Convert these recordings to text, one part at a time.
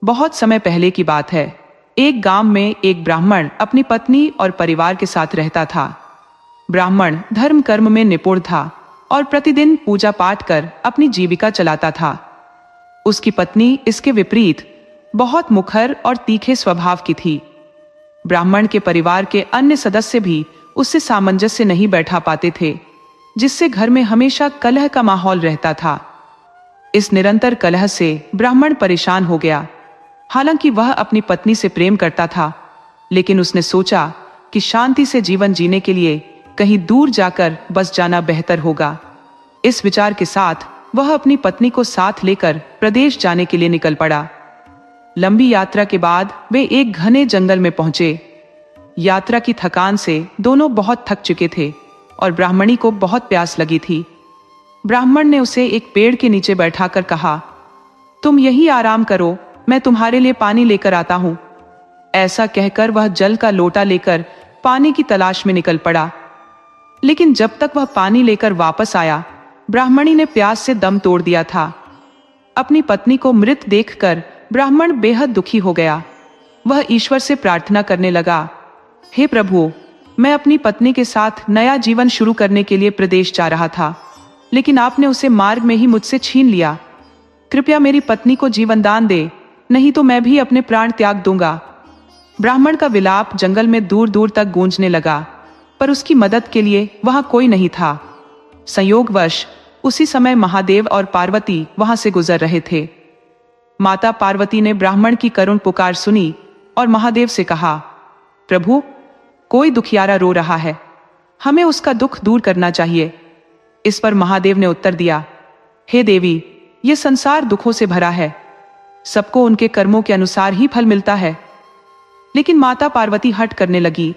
बहुत समय पहले की बात है। एक गांव में एक ब्राह्मण अपनी पत्नी और परिवार के साथ रहता था। ब्राह्मण धर्म कर्म में निपुण था और प्रतिदिन पूजा पाठ कर अपनी जीविका चलाता था। उसकी पत्नी इसके विपरीत बहुत मुखर और तीखे स्वभाव की थी। ब्राह्मण के परिवार के अन्य सदस्य भी उससे सामंजस्य नहीं बैठा पाते थे, जिससे घर में हमेशा कलह का माहौल रहता था। इस निरंतर कलह से ब्राह्मण परेशान हो गया। हालांकि वह अपनी पत्नी से प्रेम करता था, लेकिन उसने सोचा कि शांति से जीवन जीने के लिए कहीं दूर जाकर बस जाना बेहतर होगा। इस विचार के साथ वह अपनी पत्नी को साथ लेकर प्रदेश जाने के लिए निकल पड़ा। लंबी यात्रा के बाद वे एक घने जंगल में पहुंचे। यात्रा की थकान से दोनों बहुत थक चुके थे और ब्राह्मणी को बहुत प्यास लगी थी। ब्राह्मण ने उसे एक पेड़ के नीचे बैठाकर कहा, तुम यहीं आराम करो, मैं तुम्हारे लिए पानी लेकर आता हूं। ऐसा कहकर वह जल का लोटा लेकर पानी की तलाश में निकल पड़ा। लेकिन जब तक वह पानी लेकर वापस आया, ब्राह्मणी ने प्यास से दम तोड़ दिया था। अपनी पत्नी को मृत देखकर ब्राह्मण बेहद दुखी हो गया। वह ईश्वर से प्रार्थना करने लगा, हे प्रभु, मैं अपनी पत्नी के साथ नया जीवन शुरू करने के लिए प्रदेश जा रहा था, लेकिन आपने उसे मार्ग में ही मुझसे छीन लिया। कृपया मेरी पत्नी को जीवन दान दे, नहीं तो मैं भी अपने प्राण त्याग दूंगा। ब्राह्मण का विलाप जंगल में दूर दूर तक गूंजने लगा, पर उसकी मदद के लिए वहां कोई नहीं था। संयोगवश उसी समय महादेव और पार्वती वहां से गुजर रहे थे। माता पार्वती ने ब्राह्मण की करुण पुकार सुनी और महादेव से कहा, प्रभु, कोई दुखियारा रो रहा है, हमें उसका दुख दूर करना चाहिए। इस पर महादेव ने उत्तर दिया, हे देवी, ये संसार दुखों से भरा है, सबको उनके कर्मों के अनुसार ही फल मिलता है। लेकिन माता पार्वती हट करने लगी।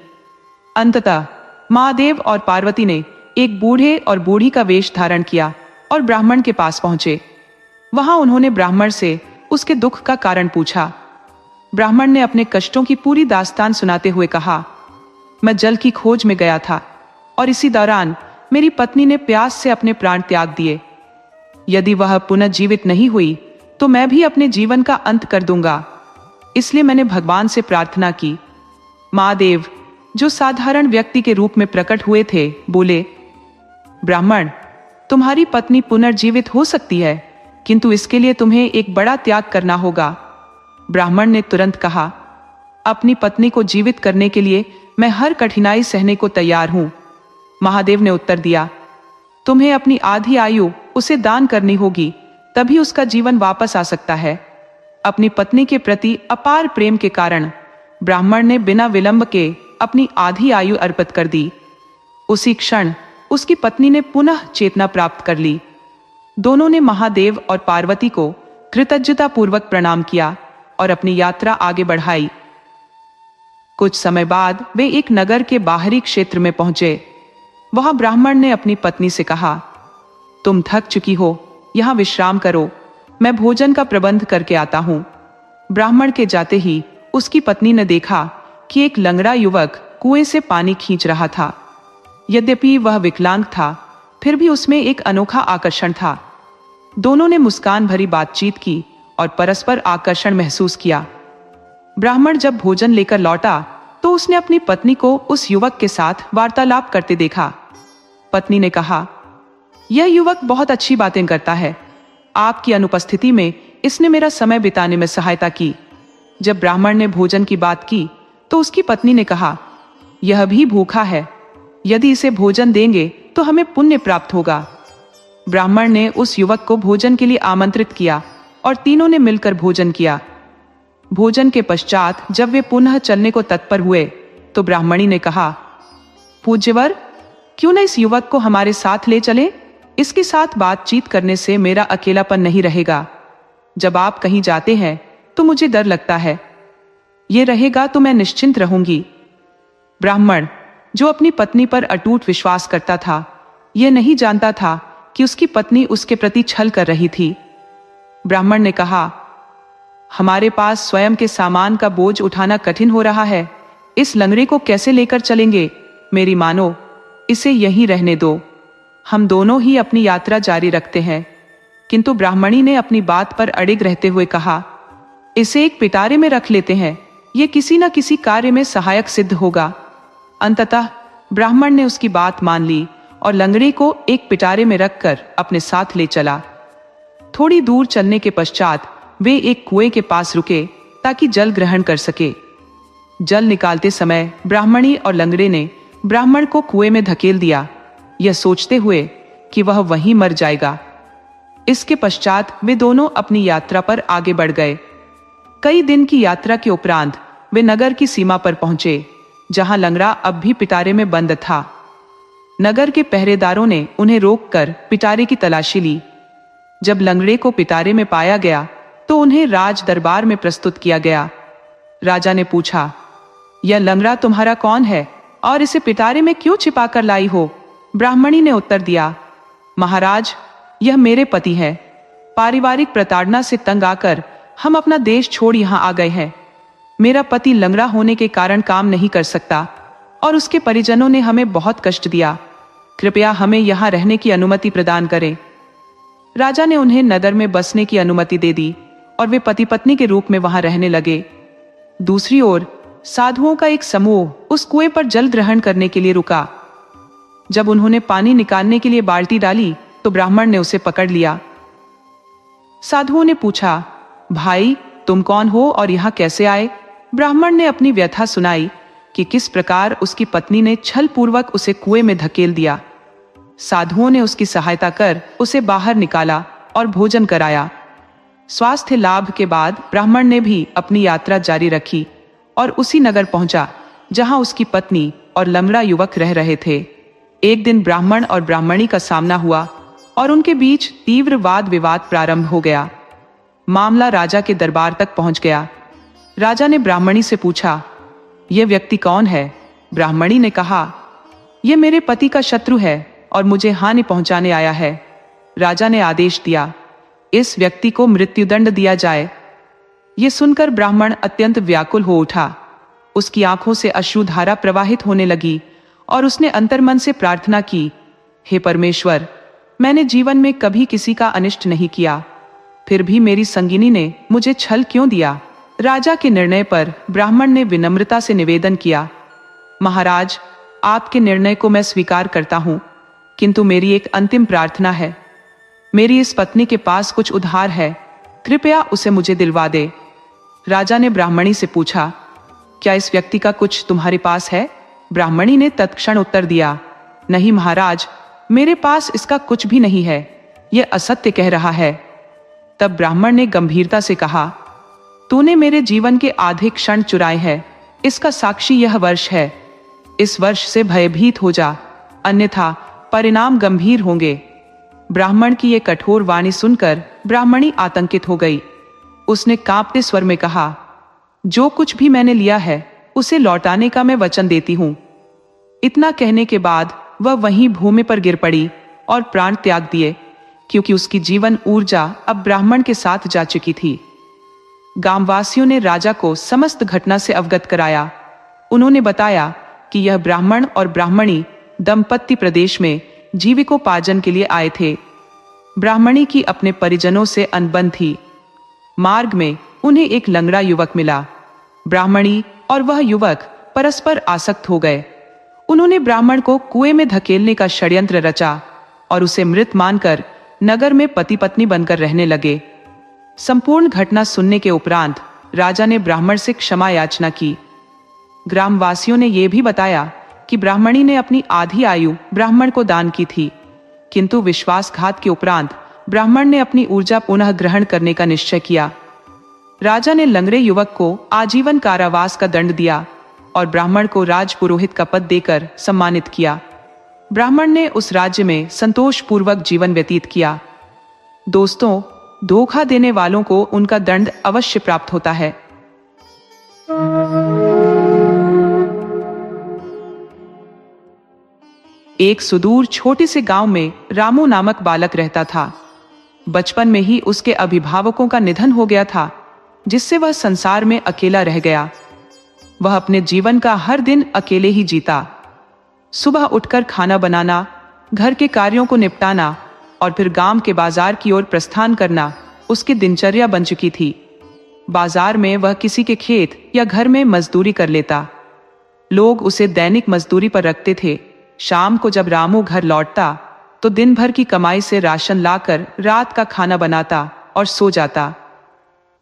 अंततः महादेव और पार्वती ने एक बूढ़े और बूढ़ी का वेश धारण किया और ब्राह्मण के पास पहुंचे। वहां उन्होंने ब्राह्मण से उसके दुख का कारण पूछा। ब्राह्मण ने अपने कष्टों की पूरी दास्तान सुनाते हुए कहा, मैं जल की खोज में गया था और इसी दौरान मेरी पत्नी ने प्यास से अपने प्राण त्याग दिए। यदि वह पुनः जीवित नहीं हुई तो मैं भी अपने जीवन का अंत कर दूंगा। इसलिए मैंने भगवान से प्रार्थना की। महादेव, जो साधारण व्यक्ति के रूप में प्रकट हुए थे, बोले, ब्राह्मण, तुम्हारी पत्नी पुनर्जीवित हो सकती है, किंतु इसके लिए तुम्हें एक बड़ा त्याग करना होगा। ब्राह्मण ने तुरंत कहा, अपनी पत्नी को जीवित करने के लिए मैं हर कठिनाई सहने को तैयार हूं। महादेव ने उत्तर दिया, तुम्हें अपनी आधी आयु उसे दान करनी होगी, तभी उसका जीवन वापस आ सकता है। अपनी पत्नी के प्रति अपार प्रेम के कारण ब्राह्मण ने बिना विलंब के अपनी आधी आयु अर्पित कर दी। उसी क्षण उसकी पत्नी ने पुनः चेतना प्राप्त कर ली। दोनों ने महादेव और पार्वती को कृतज्ञता पूर्वक प्रणाम किया और अपनी यात्रा आगे बढ़ाई। कुछ समय बाद वे एक नगर के बाहरी क्षेत्र में पहुंचे। वहां ब्राह्मण ने अपनी पत्नी से कहा, तुम थक चुकी हो, यहां विश्राम करो, मैं भोजन का प्रबंध करके आता हूं। ब्राह्मण के जाते ही उसकी पत्नी ने देखा कि एक लंगड़ा युवक कुएं से पानी खींच रहा था। यद्यपि वह विकलांग था, फिर भी उसमें एक अनोखा आकर्षण था। दोनों ने मुस्कान भरी बातचीत की और परस्पर आकर्षण महसूस किया। ब्राह्मण जब भोजन लेकर लौटा तो उसने अपनी पत्नी को उस युवक के साथ वार्तालाप करते देखा। पत्नी ने कहा, यह युवक बहुत अच्छी बातें करता है, आपकी अनुपस्थिति में इसने मेरा समय बिताने में सहायता की। जब ब्राह्मण ने भोजन की बात की तो उसकी पत्नी ने कहा, यह भी भूखा है, यदि इसे भोजन देंगे तो हमें पुण्य प्राप्त होगा। ब्राह्मण ने उस युवक को भोजन के लिए आमंत्रित किया और तीनों ने मिलकर भोजन किया। भोजन के पश्चात जब वे पुनः चलने को तत्पर हुए तो ब्राह्मणी ने कहा, पूज्यवर, क्यों न इस युवक को हमारे साथ ले चले? इसके साथ बातचीत करने से मेरा अकेलापन नहीं रहेगा। जब आप कहीं जाते हैं तो मुझे डर लगता है, ये रहेगा तो मैं निश्चिंत रहूंगी। ब्राह्मण, जो अपनी पत्नी पर अटूट विश्वास करता था, यह नहीं जानता था कि उसकी पत्नी उसके प्रति छल कर रही थी। ब्राह्मण ने कहा, हमारे पास स्वयं के सामान का बोझ उठाना कठिन हो रहा है, इस लंगड़े को कैसे लेकर चलेंगे? मेरी मानो, इसे यहीं रहने दो, हम दोनों ही अपनी यात्रा जारी रखते हैं। किंतु ब्राह्मणी ने अपनी बात पर अड़िग रहते हुए कहा, इसे एक पिटारे में रख लेते हैं, ये किसी न किसी कार्य में सहायक सिद्ध होगा। अंततः ब्राह्मण ने उसकी बात मान ली और लंगड़े को एक पिटारे में रखकर अपने साथ ले चला। थोड़ी दूर चलने के पश्चात वे एक कुएं के पास रुके ताकि जल ग्रहण कर सके। जल निकालते समय ब्राह्मणी और लंगड़े ने ब्राह्मण को कुएं में धकेल दिया, यह सोचते हुए कि वह वहीं मर जाएगा। इसके पश्चात वे दोनों अपनी यात्रा पर आगे बढ़ गए। कई दिन की यात्रा के उपरांत वे नगर की सीमा पर पहुंचे, जहां लंगड़ा अब भी पिटारे में बंद था। नगर के पहरेदारों ने उन्हें रोककर पिटारे की तलाशी ली। जब लंगड़े को पिटारे में पाया गया तो उन्हें राज दरबार में प्रस्तुत किया गया। राजा ने पूछा, यह लंगड़ा तुम्हारा कौन है और इसे पिटारे में क्यों छिपा कर लाई हो? ब्राह्मणी ने उत्तर दिया, महाराज, यह मेरे पति है। पारिवारिक प्रताड़ना से तंग आकर हम अपना देश छोड़ यहाँ आ गए हैं। मेरा पति लंगड़ा होने के कारण काम नहीं कर सकता और उसके परिजनों ने हमें बहुत कष्ट दिया। कृपया हमें यहाँ रहने की अनुमति प्रदान करें। राजा ने उन्हें नगर में बसने की अनुमति दे दी और वे पति पत्नी के रूप में वहां रहने लगे। दूसरी ओर साधुओं का एक समूह उस कुएं पर जल ग्रहण करने के लिए रुका। जब उन्होंने पानी निकालने के लिए बाल्टी डाली तो ब्राह्मण ने उसे पकड़ लिया। साधुओं ने पूछा, भाई, तुम कौन हो और यहाँ कैसे आए? ब्राह्मण ने अपनी व्यथा सुनाई कि किस प्रकार उसकी पत्नी ने छल पूर्वक उसे कुएं में धकेल दिया। साधुओं ने उसकी सहायता कर उसे बाहर निकाला और भोजन कराया। स्वास्थ्य लाभ के बाद ब्राह्मण ने भी अपनी यात्रा जारी रखी और उसी नगर पहुंचा जहां उसकी पत्नी और लंगड़ा युवक रह रहे थे। एक दिन ब्राह्मण और ब्राह्मणी का सामना हुआ और उनके बीच तीव्र वाद विवाद प्रारंभ हो गया। मामला राजा के दरबार तक पहुंच गया। राजा ने ब्राह्मणी से पूछा, यह व्यक्ति कौन है? ब्राह्मणी ने कहा, यह मेरे पति का शत्रु है और मुझे हानि पहुंचाने आया है। राजा ने आदेश दिया, इस व्यक्ति को मृत्युदंड दिया जाए। यह सुनकर ब्राह्मण अत्यंत व्याकुल हो उठा। उसकी आंखों से अश्रुधारा प्रवाहित होने लगी और उसने अंतर्मन से प्रार्थना की, हे परमेश्वर, मैंने जीवन में कभी किसी का अनिष्ट नहीं किया, फिर भी मेरी संगिनी ने मुझे छल क्यों दिया? राजा के निर्णय पर ब्राह्मण ने विनम्रता से निवेदन किया, महाराज, आपके निर्णय को मैं स्वीकार करता हूं, किंतु मेरी एक अंतिम प्रार्थना है। मेरी इस पत्नी के पास कुछ उधार है, कृपया उसे मुझे दिलवा दे। राजा ने ब्राह्मणी से पूछा, क्या इस व्यक्ति का कुछ तुम्हारे पास है? ब्राह्मणी ने तत्क्षण उत्तर दिया, नहीं महाराज, मेरे पास इसका कुछ भी नहीं है, यह असत्य कह रहा है। तब ब्राह्मण ने गंभीरता से कहा, तूने मेरे जीवन के आधे क्षण चुराए हैं, इसका साक्षी यह वर्ष है। इस वर्ष से भयभीत हो जा, अन्यथा परिणाम गंभीर होंगे। ब्राह्मण की यह कठोर वाणी सुनकर ब्राह्मणी आतंकित हो गई। उसने कांपते स्वर में कहा, जो कुछ भी मैंने लिया है उसे लौटाने का मैं वचन देती हूं। इतना कहने के बाद वह वहीं भूमि पर गिर पड़ी और प्राण त्याग दिए, क्योंकि उसकी जीवन ऊर्जा अब ब्राह्मण के साथ जा चुकी थी। गांववासियों ने राजा को समस्त घटना से अवगत कराया। उन्होंने बताया कि यह ब्राह्मण और ब्राह्मणी दंपत्ति प्रदेश में जीविकोपार्जन के लिए आए थे। ब्राह्मणी की अपने परिजनों से अनबन थी। मार्ग में उन्हें एक लंगड़ा युवक मिला। ब्राह्मणी और वह युवक परस्पर आसक्त हो गए। उन्होंने ब्राह्मण को कुएं में धकेलने का षड्यंत्र रचा और उसे मृत मानकर नगर में पति पत्नी बनकर रहने लगे। संपूर्ण घटना सुनने के उपरांत राजा ने ब्राह्मण से क्षमा याचना की। ग्रामवासियों ने यह भी बताया कि ब्राह्मणी ने अपनी आधी आयु ब्राह्मण को दान की थी, किंतु विश्वासघात के उपरांत ब्राह्मण ने अपनी ऊर्जा पुनः ग्रहण करने का निश्चय किया। राजा ने लंगड़े युवक को आजीवन कारावास का दंड दिया और ब्राह्मण को राजपुरोहित का पद देकर सम्मानित किया। ब्राह्मण ने उस राज्य में संतोषपूर्वक जीवन व्यतीत किया। दोस्तों, धोखा देने वालों को उनका दंड अवश्य प्राप्त होता है। एक सुदूर छोटे से गांव में रामू नामक बालक रहता था। बचपन में ही उसके अभिभावकों का निधन हो गया था, जिससे वह संसार में अकेला रह गया। वह अपने जीवन का हर दिन अकेले ही जीता। सुबह उठकर खाना बनाना, घर के कार्यों को निपटाना और फिर गांव के बाजार की ओर प्रस्थान करना उसकी दिनचर्या बन चुकी थी। बाजार में वह किसी के खेत या घर में मजदूरी कर लेता। लोग उसे दैनिक मजदूरी पर रखते थे। शाम को जब रामू घर लौटता तो दिन भर की कमाई से राशन लाकर रात का खाना बनाता और सो जाता।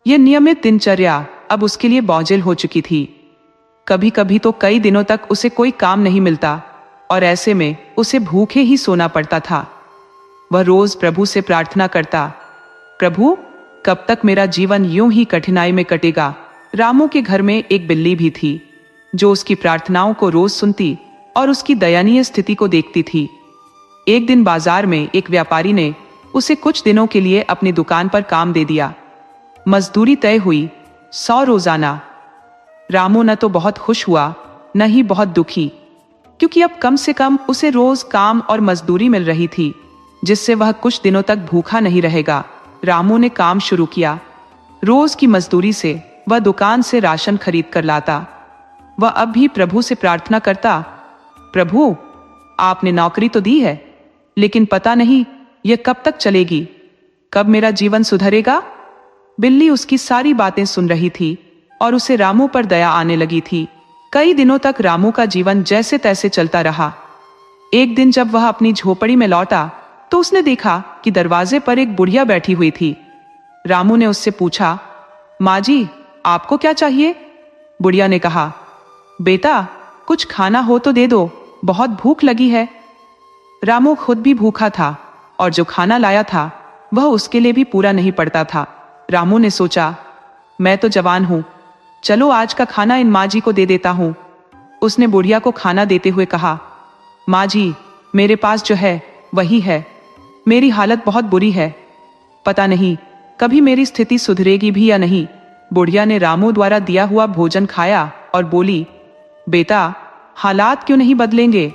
यह नियमित दिनचर्या अब उसके लिए बोझिल हो चुकी थी। कभी कभी तो कई दिनों तक उसे कोई काम नहीं मिलता और ऐसे में उसे भूखे ही सोना पड़ता था। वह रोज प्रभु से प्रार्थना करता, प्रभु कब तक मेरा जीवन यूं ही कठिनाई में कटेगा। रामू के घर में एक बिल्ली भी थी जो उसकी प्रार्थनाओं को रोज सुनती और उसकी दयनीय स्थिति को देखती थी। एक दिन बाजार में एक व्यापारी ने उसे कुछ दिनों के लिए अपनी दुकान पर काम दे दिया। मजदूरी तय हुई 100 रोजाना। रामू न तो बहुत खुश हुआ न ही बहुत दुखी, क्योंकि अब कम से कम उसे रोज काम और मजदूरी मिल रही थी जिससे वह कुछ दिनों तक भूखा नहीं रहेगा। रामू ने काम शुरू किया। रोज की मजदूरी से वह दुकान से राशन खरीद कर लाता। वह अब भी प्रभु से प्रार्थना करता, प्रभु आपने नौकरी तो दी है, लेकिन पता नहीं यह कब तक चलेगी, कब मेरा जीवन सुधरेगा। बिल्ली उसकी सारी बातें सुन रही थी और उसे रामू पर दया आने लगी थी। कई दिनों तक रामू का जीवन जैसे तैसे चलता रहा। एक दिन जब वह अपनी झोपड़ी में लौटा तो उसने देखा कि दरवाजे पर एक बुढ़िया बैठी हुई थी। रामू ने उससे पूछा, माँ जी आपको क्या चाहिए? बुढ़िया ने कहा, बेटा कुछ खाना हो तो दे दो, बहुत भूख लगी है। रामू खुद भी भूखा था और जो खाना लाया था वह उसके लिए भी पूरा नहीं पड़ता था। रामू ने सोचा, मैं तो जवान हूं, चलो आज का खाना इन माँ जी को दे देता हूं। उसने बुढ़िया को खाना देते हुए कहा, माँ जी मेरे पास जो है वही है, मेरी हालत बहुत बुरी है, पता नहीं कभी मेरी स्थिति सुधरेगी भी या नहीं। बुढ़िया ने रामू द्वारा दिया हुआ भोजन खाया और बोली, बेटा हालात क्यों नहीं बदलेंगे?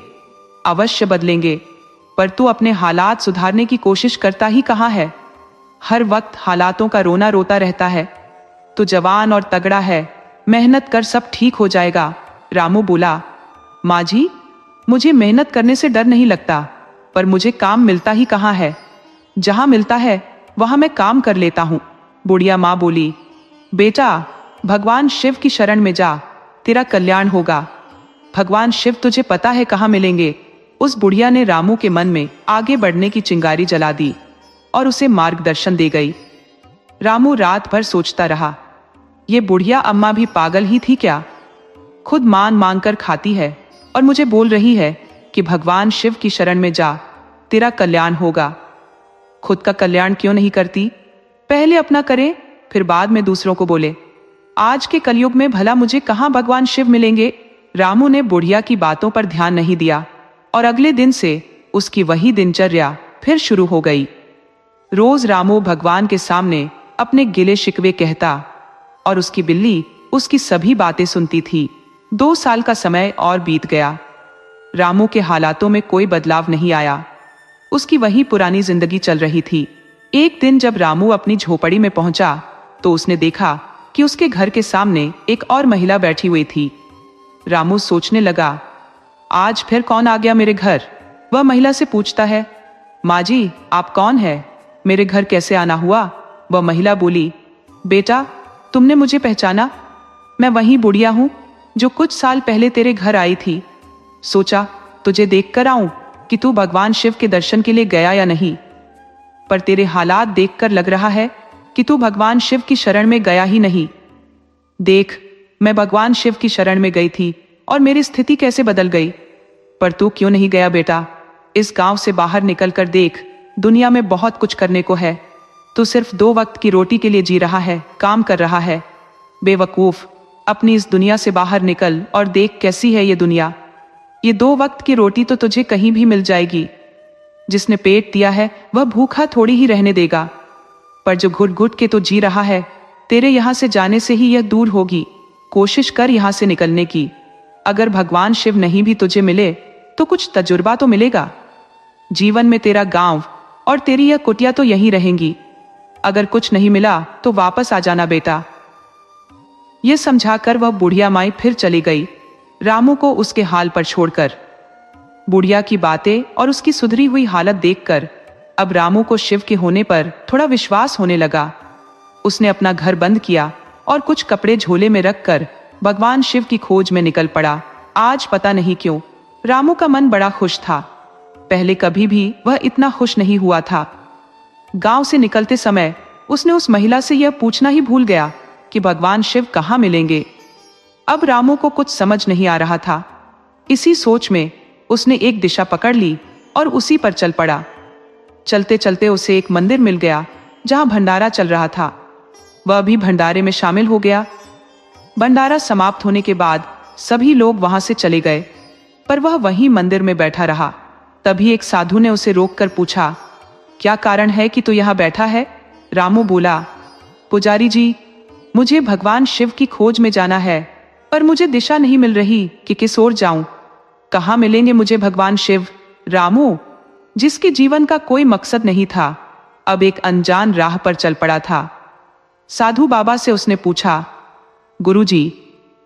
अवश्य बदलेंगे, पर तू अपने हालात सुधारने की कोशिश करता ही कहाँ है? हर वक्त हालातों का रोना रोता रहता है। तू जवान और तगड़ा है, मेहनत कर सब ठीक हो जाएगा। रामू बोला, माँ जी मुझे मेहनत करने से डर नहीं लगता, पर मुझे काम मिलता ही कहाँ है? जहां मिलता है वहां मैं काम कर लेता हूं। बुढ़िया माँ बोली, बेटा भगवान शिव की शरण में जा, तेरा कल्याण होगा। भगवान शिव तुझे पता है कहाँ मिलेंगे। उस बुढ़िया ने रामू के मन में आगे बढ़ने की चिंगारी जला दी और उसे मार्गदर्शन दे गई। रामू रात भर सोचता रहा, ये बुढ़िया अम्मा भी पागल ही थी क्या? खुद मांग कर खाती है और मुझे बोल रही है कि भगवान शिव की शरण में जा, तेरा कल्याण होगा। खुद का कल्याण क्यों नहीं करती? पहले अपना करे फिर बाद में दूसरों को बोले। आज के कलयुग में भला मुझे कहां भगवान शिव मिलेंगे? रामू ने बुढ़िया की बातों पर ध्यान नहीं दिया और अगले दिन से उसकी वही दिनचर्या फिर शुरू हो गई। रोज रामू भगवान के सामने अपने गिले शिकवे कहता और उसकी बिल्ली उसकी सभी बातें सुनती थी। 2 साल का समय और बीत गया। रामू के हालातों में कोई बदलाव नहीं आया। उसकी वही पुरानी जिंदगी चल रही थी। एक दिन जब रामू अपनी झोपड़ी में पहुंचा तो उसने देखा कि उसके घर के सामने एक और महिला बैठी हुई थी। रामू सोचने लगा, आज फिर कौन आ गया मेरे घर? वह महिला से पूछता है, माँ जी आप कौन है? मेरे घर कैसे आना हुआ? वह महिला बोली, बेटा तुमने मुझे पहचाना? मैं वही बुढ़िया हूं जो कुछ साल पहले तेरे घर आई थी। सोचा तुझे देख कर आऊं कि तू भगवान शिव के दर्शन के लिए गया या नहीं, पर तेरे हालात देखकर लग रहा है कि तू भगवान शिव की शरण में गया ही नहीं। देख मैं भगवान शिव की शरण में गई थी और मेरी स्थिति कैसे बदल गई, पर तू क्यों नहीं गया बेटा? इस गांव से बाहर निकल कर देख, दुनिया में बहुत कुछ करने को है। तू सिर्फ 2 वक्त की रोटी के लिए जी रहा है, काम कर रहा है। बेवकूफ, अपनी इस दुनिया से बाहर निकल और देख कैसी है ये दुनिया। ये 2 वक्त की रोटी तो तुझे कहीं भी मिल जाएगी। जिसने पेट दिया है वह भूखा थोड़ी ही रहने देगा, पर जो घुट घुट के तो जी रहा है, तेरे यहाँ से जाने से ही यह दूर होगी। कोशिश कर यहाँ से निकलने की। अगर भगवान शिव नहीं भी तुझे मिले तो कुछ तजुर्बा तो मिलेगा। जीवन में तेरा गांव और तेरी यह कुटिया तो यहीं रहेंगी। अगर कुछ नहीं मिला तो वापस आ जाना बेटा। यह समझाकर वह बुढ़िया माई फिर चली गई, रामू को उसके हाल पर छोड़कर। बुढ़िया की बातें और उसकी सुधरी हुई हालत देखकर अब रामू को शिव के होने पर थोड़ा विश्वास होने लगा। उसने अपना घर बंद किया और कुछ कपड़े झोले में रखकर भगवान शिव की खोज में निकल पड़ा। आज पता नहीं क्यों रामू का मन बड़ा खुश था। पहले कभी भी वह इतना खुश नहीं हुआ था। गांव से निकलते समय उसने उस महिला से यह पूछना ही भूल गया कि भगवान शिव कहाँ मिलेंगे। अब रामू को कुछ समझ नहीं आ रहा था। इसी सोच में उसने एक दिशा पकड़ ली और उसी पर चल पड़ा। चलते चलते उसे एक मंदिर मिल गया जहां भंडारा चल रहा था। वह भी भंडारे में शामिल हो गया। भंडारा समाप्त होने के बाद सभी लोग वहां से चले गए, पर वह वहीं मंदिर में बैठा रहा। तभी एक साधु ने उसे रोककर पूछा, क्या कारण है कि तू यहाँ बैठा है? रामू बोला, पुजारी जी, मुझे भगवान शिव की खोज में जाना है, पर मुझे दिशा नहीं मिल रही कि किस ओर जाऊं। कहाँ मिलेंगे मुझे भगवान शिव? रामू, जिसके जीवन का कोई मकसद नहीं था, अब एक अनजान राह पर चल पड़ा था। साधु बाबा से उसने पूछा, गुरुजी,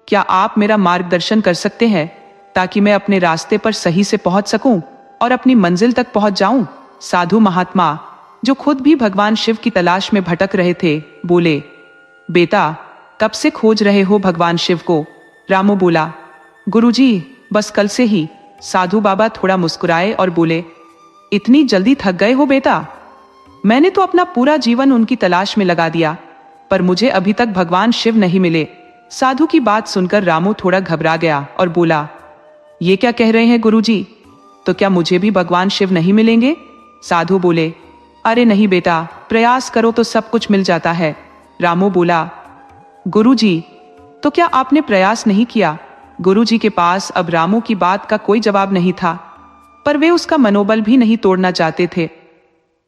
क्या आप मेरा मार्गदर्शन कर सकते हैं ताकि मैं अपने रास्ते पर सही से पहुंच सकूं और अपनी मंजिल तक पहुंच जाऊं? साधु महात्मा, जो खुद भी भगवान शिव की तलाश में भटक रहे थे, बोले, बेटा, कब से खोज रहे हो भगवान शिव को? रामू बोला, गुरुजी, बस कल से ही। साधु बाबा थोड़ा मुस्कुराए और बोले, इतनी जल्दी थक गए हो बेटा? मैंने तो अपना पूरा जीवन उनकी तलाश में लगा दिया, पर मुझे अभी तक भगवान शिव नहीं मिले। साधु की बात सुनकर रामू थोड़ा घबरा गया और बोला, ये क्या कह रहे हैं गुरुजी? तो क्या मुझे भी भगवान शिव नहीं मिलेंगे? साधु बोले, अरे नहीं बेटा, प्रयास करो तो सब कुछ मिल जाता है। रामू बोला, गुरुजी, तो क्या आपने प्रयास नहीं किया? गुरुजी के पास अब रामू की बात का कोई जवाब नहीं था, पर वे उसका मनोबल भी नहीं तोड़ना चाहते थे।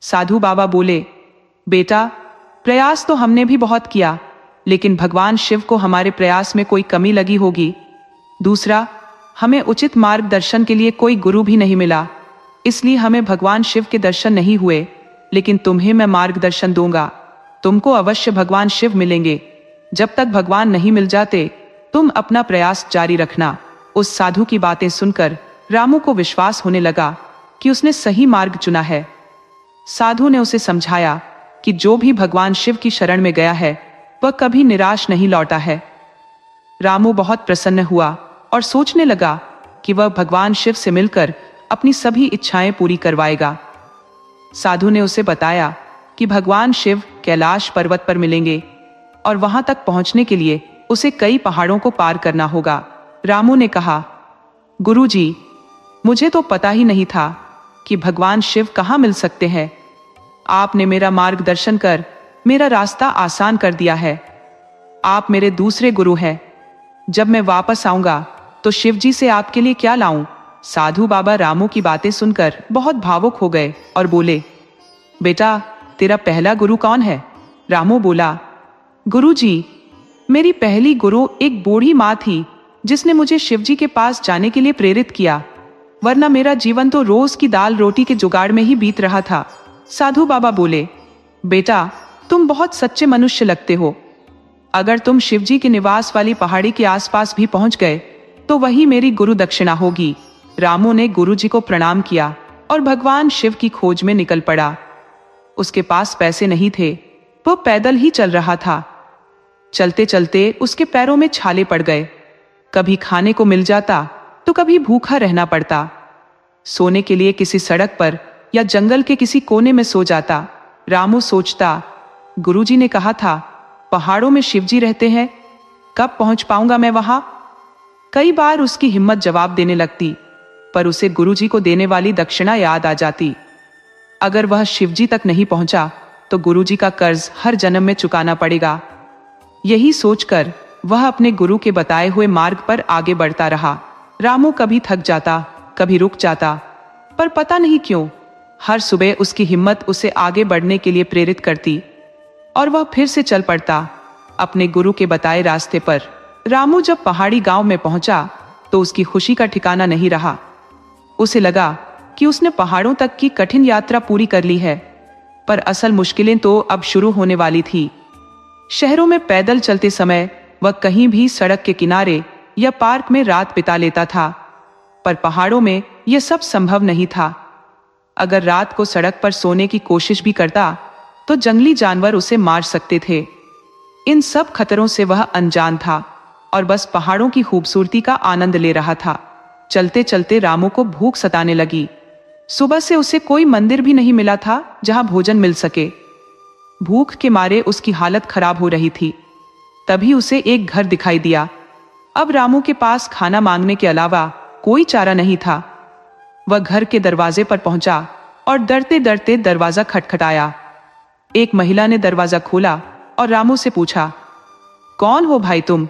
साधु बाबा बोले, बेटा, प्रयास तो हमने भी बहुत किया, लेकिन भगवान शिव को हमारे प्रयास में कोई कमी लगी होगी। दूसरा, हमें उचित मार्गदर्शन के लिए कोई गुरु भी नहीं मिला, इसलिए हमें भगवान शिव के दर्शन नहीं हुए। लेकिन तुम्हें मैं मार्गदर्शन दूंगा, तुमको अवश्य भगवान शिव मिलेंगे। जब तक भगवान नहीं मिल जाते, तुम अपना प्रयास जारी रखना। उस साधु की बातें सुनकर रामू को विश्वास होने लगा कि उसने सही मार्ग चुना है। साधु ने उसे समझाया कि जो भी भगवान शिव की शरण में गया है, वह कभी निराश नहीं लौटा है। रामू बहुत प्रसन्न हुआ और सोचने लगा कि वह भगवान शिव से मिलकर अपनी सभी इच्छाएं पूरी करवाएगा। साधु ने उसे बताया कि भगवान शिव कैलाश पर्वत पर मिलेंगे और वहां तक पहुंचने के लिए उसे कई पहाड़ों को पार करना होगा। रामू ने कहा, गुरुजी, मुझे तो पता ही नहीं था कि भगवान शिव कहाँ मिल सकते हैं। आपने मेरा मार्गदर्शन कर मेरा रास्ता आसान कर दिया है। आप मेरे दूसरे गुरु हैं। जब मैं वापस आऊंगा तो शिव जी से आपके लिए क्या लाऊं? साधु बाबा रामू की बातें सुनकर बहुत भावुक हो गए और बोले, बेटा, तेरा पहला गुरु कौन है? रामू बोला, गुरुजी, मेरी पहली गुरु एक बूढ़ी माँ थी जिसने मुझे शिवजी के पास जाने के लिए प्रेरित किया, वरना मेरा जीवन तो रोज की दाल रोटी के जुगाड़ में ही बीत रहा था। साधु बाबा बोले, बेटा, तुम बहुत सच्चे मनुष्य लगते हो। अगर तुम शिवजी के निवास वाली पहाड़ी के आसपास भी पहुंच गए तो वही मेरी गुरु दक्षिणा होगी। रामू ने गुरुजी को प्रणाम किया और भगवान शिव की खोज में निकल पड़ा। उसके पास पैसे नहीं थे, वह पैदल ही चल रहा था। चलते चलते उसके पैरों में छाले पड़ गए। कभी खाने को मिल जाता तो कभी भूखा रहना पड़ता। सोने के लिए किसी सड़क पर या जंगल के किसी कोने में सो जाता। रामू सोचता, गुरुजी ने कहा था पहाड़ों में शिवजी रहते हैं, कब पहुंच पाऊंगा मैं वहां? कई बार उसकी हिम्मत जवाब देने लगती, पर उसे गुरुजी को देने वाली दक्षिणा याद आ जाती। अगर वह शिवजी तक नहीं पहुंचा तो गुरुजी का कर्ज हर जन्म में चुकाना पड़ेगा। यही सोचकर वह अपने गुरु के बताए हुए मार्ग पर आगे बढ़ता रहा। रामू कभी थक जाता, कभी रुक जाता, पर पता नहीं क्यों हर सुबह उसकी हिम्मत उसे आगे बढ़ने के लिए प्रेरित करती और वह फिर से चल पड़ता अपने गुरु के बताए रास्ते पर। रामू जब पहाड़ी गांव में पहुंचा तो उसकी खुशी का ठिकाना नहीं रहा। उसे लगा कि उसने पहाड़ों तक की कठिन यात्रा पूरी कर ली है, पर असल मुश्किलें तो अब शुरू होने वाली थी। शहरों में पैदल चलते समय वह कहीं भी सड़क के किनारे या पार्क में रात बिता लेता था, पर पहाड़ों में यह सब संभव नहीं था। अगर रात को सड़क पर सोने की कोशिश भी करता तो जंगली जानवर उसे मार सकते थे। इन सब खतरों से वह अनजान था और बस पहाड़ों की खूबसूरती का आनंद ले रहा था। चलते चलते रामू को भूख सताने लगी। सुबह से उसे कोई मंदिर भी नहीं मिला था जहां भोजन मिल सके। भूख के मारे उसकी हालत खराब हो रही थी। तभी उसे एक घर दिखाई दिया। अब रामू के पास खाना मांगने के अलावा कोई चारा नहीं था। वह घर के दरवाजे पर पहुंचा और डरते डरते दरवाजा खटखटाया। एक महिला ने दरवाजा खोला और रामू से पूछा, कौन हो भाई तुम?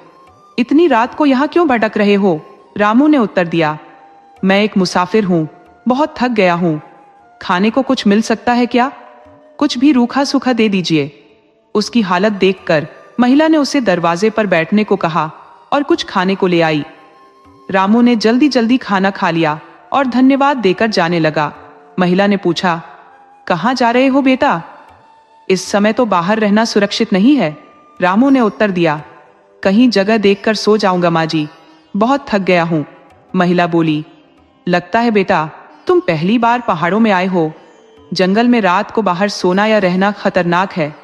इतनी रात को यहाँ क्यों भटक रहे हो? रामू ने उत्तर दिया, मैं एक मुसाफिर हूँ, बहुत थक गया हूँ। खाने को कुछ मिल सकता है क्या? कुछ भी रूखा सूखा दे दीजिए। उसकी हालत देखकर महिला ने उसे दरवाजे पर बैठने को कहा और कुछ खाने को ले आई। रामू ने जल्दी जल्दी खाना खा लिया और धन्यवाद देकर जाने लगा। महिला ने पूछा, कहाँ जा रहे हो बेटा? इस समय तो बाहर रहना सुरक्षित नहीं है। रामू ने उत्तर दिया, कहीं जगह देखकर सो जाऊंगा माँ जी, बहुत थक गया हूँ। महिला बोली, लगता है बेटा तुम पहली बार पहाड़ों में आए हो। जंगल में रात को बाहर सोना या रहना खतरनाक है।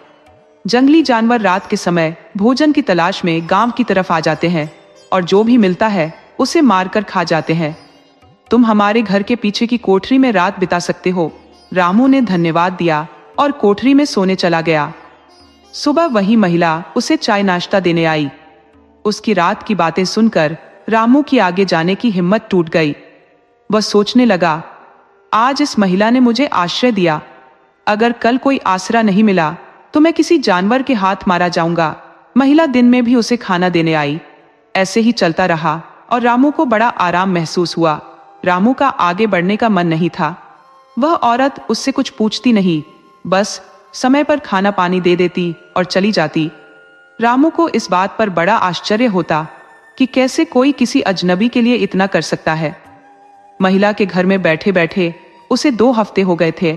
जंगली जानवर रात के समय भोजन की तलाश में गांव की तरफ आ जाते हैं और जो भी मिलता है उसे मारकर खा जाते हैं। तुम हमारे घर के पीछे की कोठरी में रात बिता सकते हो। रामू ने धन्यवाद दिया और कोठरी में सोने चला गया। सुबह वही महिला उसे चाय नाश्ता देने आई। उसकी रात की बातें सुनकर रामू की आगे जाने की हिम्मत टूट गई। वह सोचने लगा, आज इस महिला ने मुझे आश्रय दिया, अगर कल कोई आसरा नहीं मिला तो मैं किसी जानवर के हाथ मारा जाऊंगा। महिला दिन में भी उसे खाना देने आई। ऐसे ही चलता रहा और रामू को बड़ा आराम महसूस हुआ। रामू का आगे बढ़ने का मन नहीं था। वह औरत उससे कुछ पूछती नहीं, बस समय पर खाना पानी दे देती और चली जाती। रामू को इस बात पर बड़ा आश्चर्य होता कि कैसे कोई किसी अजनबी के लिए इतना कर सकता है। महिला के घर में बैठे बैठे उसे 2 हफ्ते हो गए थे,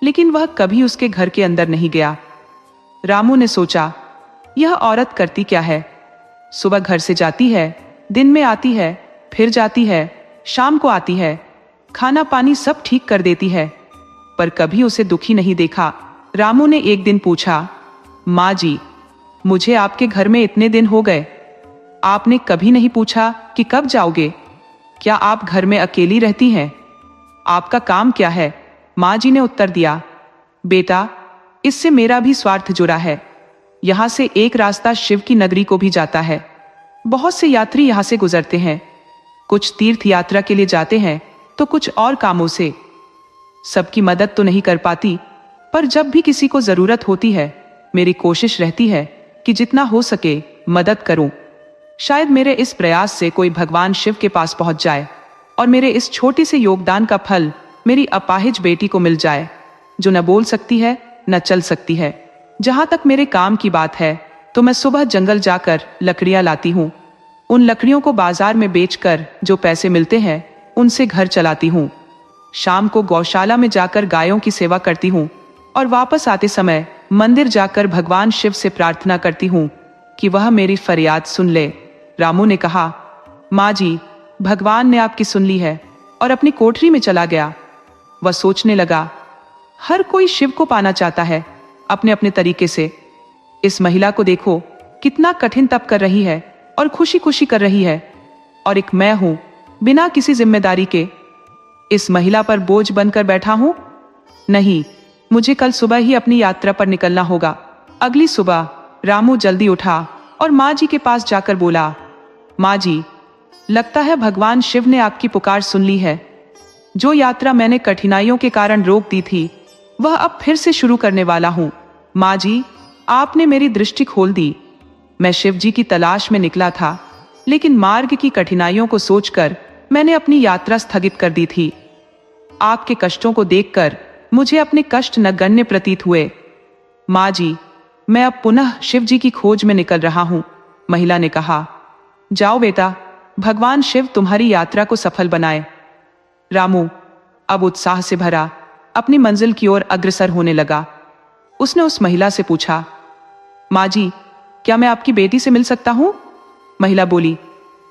लेकिन वह कभी उसके घर के अंदर नहीं गया। रामू ने सोचा, यह औरत करती क्या है? सुबह घर से जाती है, दिन में आती है, फिर जाती है, शाम को आती है, खाना पानी सब ठीक कर देती है, पर कभी उसे दुखी नहीं देखा। रामू ने एक दिन पूछा, माँ जी, मुझे आपके घर में इतने दिन हो गए, आपने कभी नहीं पूछा कि कब जाओगे? क्या आप घर में अकेली रहती हैं? आपका काम क्या है? माँ जी ने उत्तर दिया, बेटा, इससे मेरा भी स्वार्थ जुड़ा है। यहाँ से एक रास्ता शिव की नगरी को भी जाता है। बहुत से यात्री यहाँ से गुजरते हैं। कुछ तीर्थ यात्रा के लिए जाते हैं तो कुछ और कामों से। सबकी मदद तो नहीं कर पाती, पर जब भी किसी को जरूरत होती है मेरी कोशिश रहती है कि जितना हो सके मदद करूं। शायद मेरे इस प्रयास से कोई भगवान शिव के पास पहुंच जाए और मेरे इस छोटे से योगदान का फल मेरी अपाहिज बेटी को मिल जाए, जो न बोल सकती है न चल सकती है। जहां तक मेरे काम की बात है तो मैं सुबह जंगल जाकर लकड़ियां लाती हूँ। उन लकड़ियों को बाजार में बेचकर जो पैसे मिलते हैं उनसे घर चलाती हूँ। शाम को गौशाला में जाकर गायों की सेवा करती हूँ और वापस आते समय मंदिर जाकर भगवान शिव से प्रार्थना करती हूँ कि वह मेरी फरियाद सुन ले। रामू ने कहा, माँ जी, भगवान ने आपकी सुन ली है, और अपनी कोठरी में चला गया। वह सोचने लगा, हर कोई शिव को पाना चाहता है अपने अपने तरीके से। इस महिला को देखो, कितना कठिन तप कर रही है और खुशी खुशी कर रही है, और एक मैं हूं बिना किसी जिम्मेदारी के इस महिला पर बोझ बनकर बैठा हूं। नहीं, मुझे कल सुबह ही अपनी यात्रा पर निकलना होगा। अगली सुबह रामू जल्दी उठा और माँ जी के पास जाकर बोला, माँ जी, लगता है भगवान शिव ने आपकी पुकार सुन ली है। जो यात्रा मैंने कठिनाइयों के कारण रोक दी थी वह अब फिर से शुरू करने वाला हूं। माँ जी, आपने मेरी दृष्टि खोल दी। मैं शिव जी की तलाश में निकला था, लेकिन मार्ग की कठिनाइयों को सोचकर मैंने अपनी यात्रा स्थगित कर दी थी। आपके कष्टों को देखकर मुझे अपने कष्ट नगण्य प्रतीत हुए। माँ जी, मैं अब पुनः शिव जी की खोज में निकल रहा हूँ। महिला ने कहा, जाओ बेटा, भगवान शिव तुम्हारी यात्रा को सफल बनाए। रामू अब उत्साह से भरा अपनी मंजिल की ओर अग्रसर होने लगा। उसने उस महिला से पूछा, माँ जी, क्या मैं आपकी बेटी से मिल सकता हूँ? महिला बोली,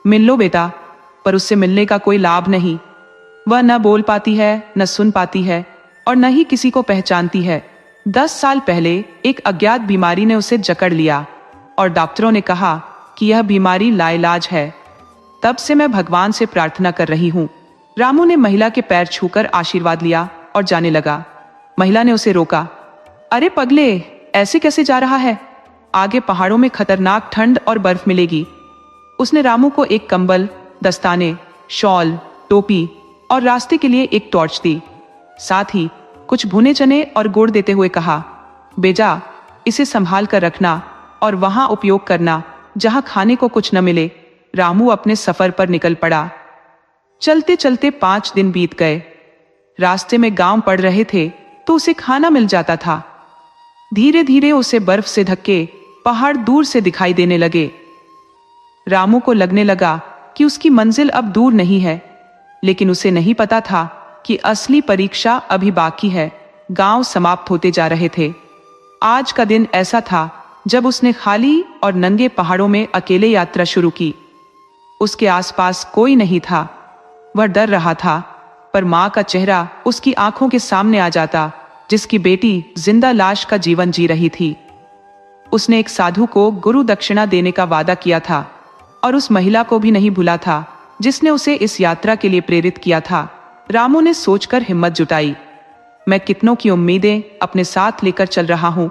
मिल लो बेटा, पर उससे मिलने का कोई लाभ नहीं। वह न बोल पाती है, न सुन पाती है, और न ही किसी को पहचानती है। 10 साल पहले एक अज्ञात बीमारी ने उसे जकड़ लिया और डॉक्टरों ने कहा कि यह बीमारी लाइलाज है। तब से मैं भगवान से प्रार्थना कर रही हूँ। रामू ने महिला के पैर छूकर आशीर्वाद लिया और जाने लगा। महिला ने उसे रोका। अरे पगले, ऐसे कैसे जा रहा है? आगे पहाड़ों में खतरनाक ठंड और बर्फ मिलेगी। उसने रामू को एक कंबल, दस्ताने, शॉल, टोपी और रास्ते के लिए एक टॉर्च दी। साथ ही कुछ भुने चने और गुड़ देते हुए कहा, बेजा, इसे संभाल कर रखना और वहां उपयोग करना जहां खाने को कुछ न मिले। रामू अपने सफर पर निकल पड़ा। चलते चलते 5 दिन बीत गए। रास्ते में गांव पड़ रहे थे तो उसे खाना मिल जाता था। धीरे धीरे उसे बर्फ से ढके पहाड़ दूर से दिखाई देने लगे। रामू को लगने लगा कि उसकी मंजिल अब दूर नहीं है, लेकिन उसे नहीं पता था कि असली परीक्षा अभी बाकी है। गांव समाप्त होते जा रहे थे। आज का दिन ऐसा था जब उसने खाली और नंगे पहाड़ों में अकेले यात्रा शुरू की। उसके आसपास कोई नहीं था। वह डर रहा था, पर मां का चेहरा उसकी आंखों के सामने आ जाता, जिसकी बेटी जिंदा लाश का जीवन जी रही थी। उसने एक साधु को गुरु दक्षिणा देने का वादा किया था और उस महिला को भी नहीं भूला था जिसने उसे इस यात्रा के लिए प्रेरित किया था। रामू ने सोचकर हिम्मत जुटाई। मैं कितनों की उम्मीदें अपने साथ लेकर चल रहा हूं,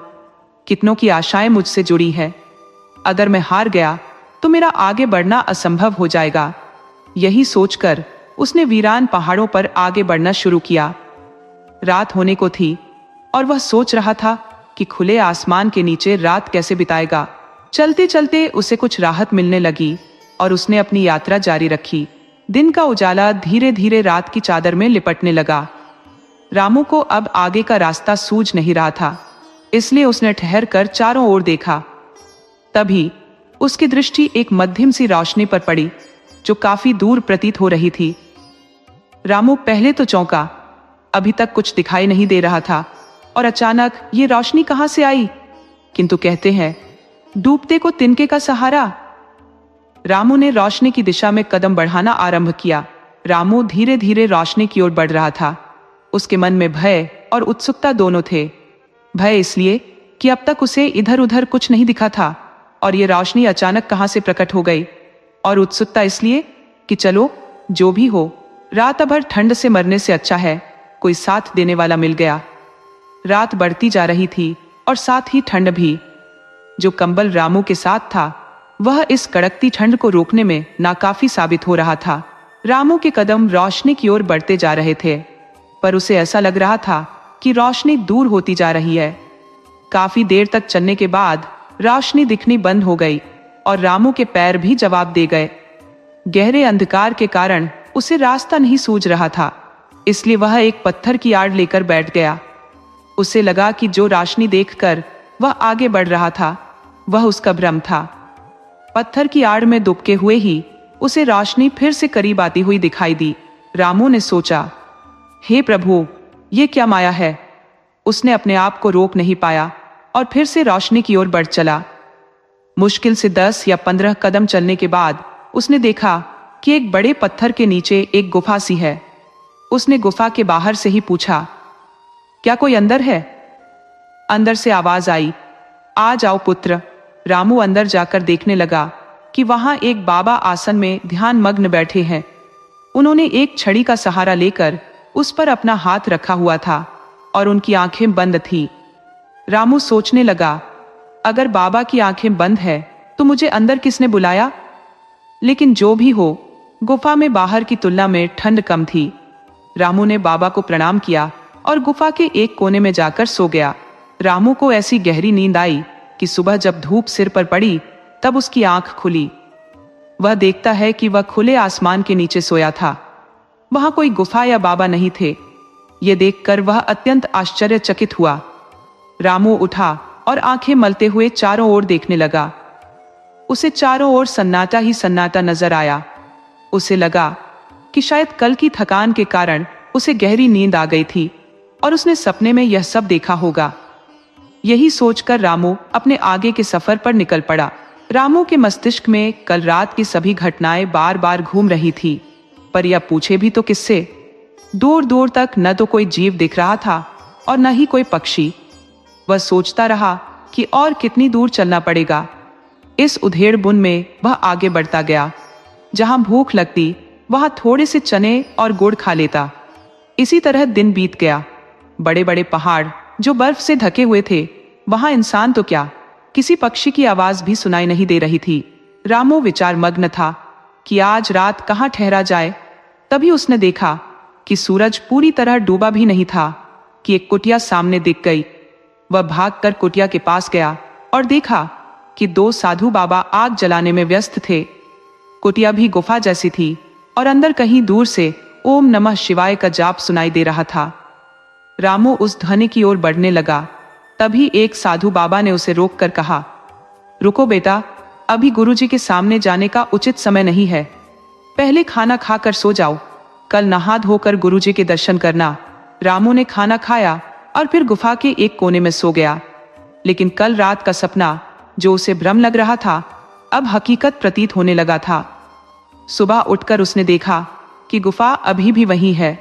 कितनों की आशाएं मुझसे जुड़ी है। अगर मैं हार गया तो मेरा आगे बढ़ना असंभव हो जाएगा। यही सोचकर उसने वीरान पहाड़ों पर आगे बढ़ना शुरू किया। रात होने को थी और वह सोच रहा था कि खुले आसमान के नीचे रात कैसे बिताएगा। चलते चलते उसे कुछ राहत मिलने लगी और उसने अपनी यात्रा जारी रखी। दिन का उजाला धीरे धीरे रात की चादर में लिपटने लगा। रामू को अब आगे का रास्ता सूझ नहीं रहा था, इसलिए उसने ठहर कर चारों ओर देखा। तभी उसकी दृष्टि एक मध्यम सी रोशनी पर पड़ी जो काफी दूर प्रतीत हो रही थी। रामू पहले तो चौंका, अभी तक कुछ दिखाई नहीं दे रहा था और अचानक ये रोशनी कहां से आई? किंतु कहते हैं, डूबते को तिनके का सहारा। रामू ने रोशनी की दिशा में कदम बढ़ाना आरंभ किया। रामू धीरे धीरे रोशनी की ओर बढ़ रहा था। उसके मन में भय और उत्सुकता दोनों थे। भय इसलिए कि अब तक उसे इधर उधर कुछ नहीं दिखा था और ये रोशनी अचानक कहां से प्रकट हो गई, और उत्सुकता इसलिए कि चलो जो भी हो, रात भर ठंड से मरने से अच्छा है कोई साथ देने वाला मिल गया। रात बढ़ती जा रही थी और साथ ही ठंड भी। जो कंबल रामू के साथ था वह इस कड़कती ठंड को रोकने में नाकाफी साबित हो रहा था। रामू के कदम रोशनी की ओर बढ़ते जा रहे थे, पर उसे ऐसा लग रहा था कि रोशनी दूर होती जा रही है। काफी देर तक चलने के बाद रोशनी दिखनी बंद हो गई और रामू के पैर भी जवाब दे गए। गहरे अंधकार के कारण उसे रास्ता नहीं सूझ रहा था, इसलिए वह एक पत्थर की आड़ लेकर बैठ गया। उसे लगा कि जो रोशनी देखकर वह आगे बढ़ रहा था वह उसका भ्रम था। पत्थर की आड़ में दुबके हुए ही उसे रोशनी फिर से करीब आती हुई दिखाई दी। रामू ने सोचा, हे प्रभु, ये क्या माया है? उसने अपने आप को रोक नहीं पाया और फिर से रोशनी की ओर बढ़ चला। मुश्किल से 10 या 15 कदम चलने के बाद उसने देखा कि एक बड़े पत्थर के नीचे एक गुफा सी है। उसने गुफा के बाहर से ही पूछा, क्या कोई अंदर है? अंदर से आवाज आई, आ जाओ पुत्र। रामू अंदर जाकर देखने लगा कि वहां एक बाबा आसन में ध्यान मग्न बैठे हैं। उन्होंने एक छड़ी का सहारा लेकर उस पर अपना हाथ रखा हुआ था और उनकी आंखें बंद थी। रामू सोचने लगा, अगर बाबा की आंखें बंद है तो मुझे अंदर किसने बुलाया? लेकिन जो भी हो, गुफा में बाहर की तुलना में ठंड कम थी। रामू ने बाबा को प्रणाम किया और गुफा के एक कोने में जाकर सो गया। रामू को ऐसी गहरी नींद आई कि सुबह जब धूप सिर पर पड़ी तब उसकी आंख खुली। वह देखता है कि वह खुले आसमान के नीचे सोया था। वहां कोई गुफा या बाबा नहीं थे। ये देखकर वह अत्यंत आश्चर्यचकित हुआ। रामू उठा और आंखें मलते हुए चारों ओर देखने लगा। उसे चारों ओर सन्नाटा ही सन्नाटा नजर आया। उसे लगा कि शायद कल की थकान के कारण उसे गहरी नींद आ गई थी और उसने सपने में यह सब देखा होगा। यही सोचकर रामू अपने आगे के सफर पर निकल पड़ा। रामू के मस्तिष्क में कल रात की सभी घटनाएं बार बार घूम रही थी, पर यह पूछे भी तो किससे? दूर दूर तक न तो कोई जीव दिख रहा था और न ही कोई पक्षी। वह सोचता रहा कि और कितनी दूर चलना पड़ेगा। इस उधेड़ बुन में वह आगे बढ़ता गया। जहां भूख लगती वहां थोड़े से चने और गुड़ खा लेता। इसी तरह दिन बीत गया। बड़े बड़े पहाड़ जो बर्फ से ढके हुए थे, वहां इंसान तो क्या, किसी पक्षी की आवाज भी सुनाई नहीं दे रही थी। रामू विचार मग्न था कि आज रात कहाँ ठहरा जाए। तभी उसने देखा कि सूरज पूरी तरह डूबा भी नहीं था कि एक कुटिया सामने दिख गई। वह भागकर कुटिया के पास गया और देखा कि दो साधु बाबा आग जलाने में व्यस्त थे। कुटिया भी गुफा जैसी थी और अंदर कहीं दूर से ओम नमः शिवाय का जाप सुनाई दे रहा था। रामू उस ध्वनि की ओर बढ़ने लगा। तभी एक साधु बाबा ने उसे रोककर कहा, रुको बेटा, अभी गुरुजी के सामने जाने का उचित समय नहीं है। पहले खाना खाकर सो जाओ, कल नहा धोकर गुरुजी के दर्शन करना। रामू ने खाना खाया और फिर गुफा के एक कोने में सो गया। लेकिन कल रात का सपना, जो उसे भ्रम लग रहा था, अब हकीकत प्रतीत होने लगा था। सुबह उठकर उसने देखा कि गुफा अभी भी वहीं है।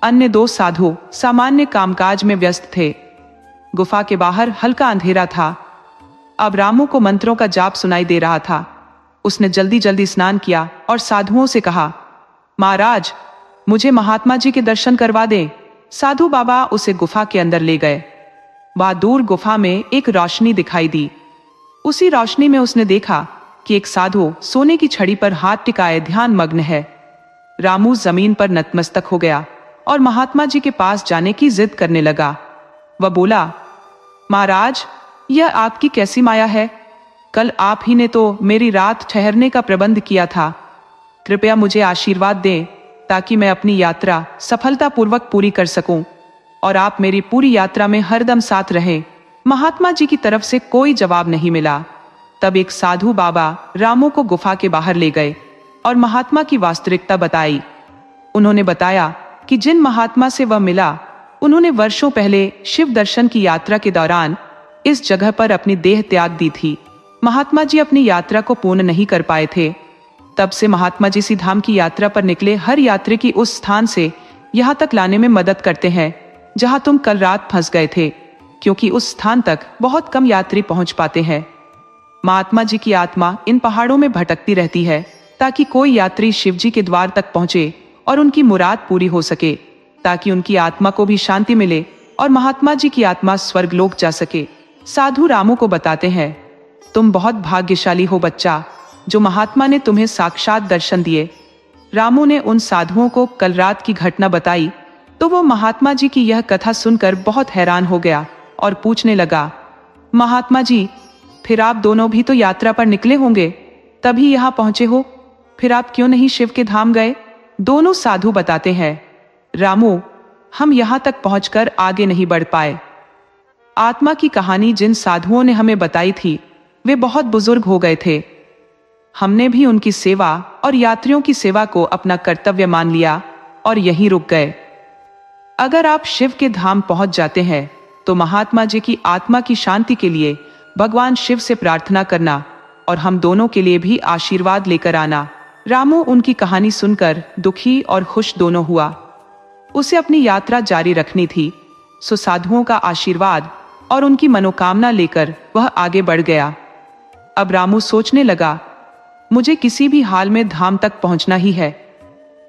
अन्य दो साधु सामान्य कामकाज में व्यस्त थे। गुफा के बाहर हल्का अंधेरा था। अब रामू को मंत्रों का जाप सुनाई दे रहा था। उसने जल्दी जल्दी स्नान किया और साधुओं से कहा, महाराज, मुझे महात्मा जी के दर्शन करवा दे। साधु बाबा उसे गुफा के अंदर ले गए। वहां दूर गुफा में एक रोशनी दिखाई दी। उसी रोशनी में उसने देखा कि एक साधु सोने की छड़ी पर हाथ टिकाए ध्यान मग्न है। रामू जमीन पर नतमस्तक हो गया और महात्मा जी के पास जाने की जिद करने लगा। वह बोला, महाराज, यह आपकी कैसी माया है? कल आप ही ने तो मेरी रात ठहरने का प्रबंध किया था। कृपया मुझे आशीर्वाद दें ताकि मैं अपनी यात्रा सफलतापूर्वक पूरी कर सकूं और आप मेरी पूरी यात्रा में हरदम साथ रहें। महात्मा जी की तरफ से कोई जवाब नहीं मिला। तब एक साधु बाबा रामू को गुफा के बाहर ले गए और महात्मा की वास्तविकता बताई। उन्होंने बताया कि जिन महात्मा से वह मिला, उन्होंने वर्षों पहले शिव दर्शन की यात्रा के दौरान इस जगह पर अपनी देह त्याग दी थी। महात्मा जी अपनी यात्रा को पूर्ण नहीं कर पाए थे। तब से महात्मा जी इसी धाम की यात्रा पर निकले हर यात्री की उस स्थान से यहाँ तक लाने में मदद करते हैं जहाँ तुम कल रात फंस गए थे, क्योंकि उस स्थान तक बहुत कम यात्री पहुंच पाते हैं। महात्मा जी की आत्मा इन पहाड़ों में भटकती रहती है ताकि कोई यात्री शिव जी के द्वार तक पहुंचे और उनकी मुराद पूरी हो सके, ताकि उनकी आत्मा को भी शांति मिले और महात्मा जी की आत्मा स्वर्गलोक जा सके। साधु रामू को बताते हैं, तुम बहुत भाग्यशाली हो बच्चा, जो महात्मा ने तुम्हें साक्षात दर्शन दिए। रामू ने उन साधुओं को कल रात की घटना बताई तो वो महात्मा जी की यह कथा सुनकर बहुत हैरान हो गया और पूछने लगा, महात्मा जी, फिर आप दोनों भी तो यात्रा पर निकले होंगे, तभी यहाँ पहुंचे हो, फिर आप क्यों नहीं शिव के धाम गए? दोनों साधु बताते हैं, रामू, हम यहाँ तक पहुंचकर आगे नहीं बढ़ पाए। आत्मा की कहानी जिन साधुओं ने हमें बताई थी, वे बहुत बुजुर्ग हो गए थे। हमने भी उनकी सेवा और यात्रियों की सेवा को अपना कर्तव्य मान लिया और यहीं रुक गए। अगर आप शिव के धाम पहुंच जाते हैं तो महात्मा जी की आत्मा की शांति के लिए भगवान शिव से प्रार्थना करना और हम दोनों के लिए भी आशीर्वाद लेकर आना। रामू उनकी कहानी सुनकर दुखी और खुश दोनों हुआ। उसे अपनी यात्रा जारी रखनी थी, सो साधुओं का आशीर्वाद और उनकी मनोकामना लेकर वह आगे बढ़ गया। अब रामू सोचने लगा, मुझे किसी भी हाल में धाम तक पहुंचना ही है,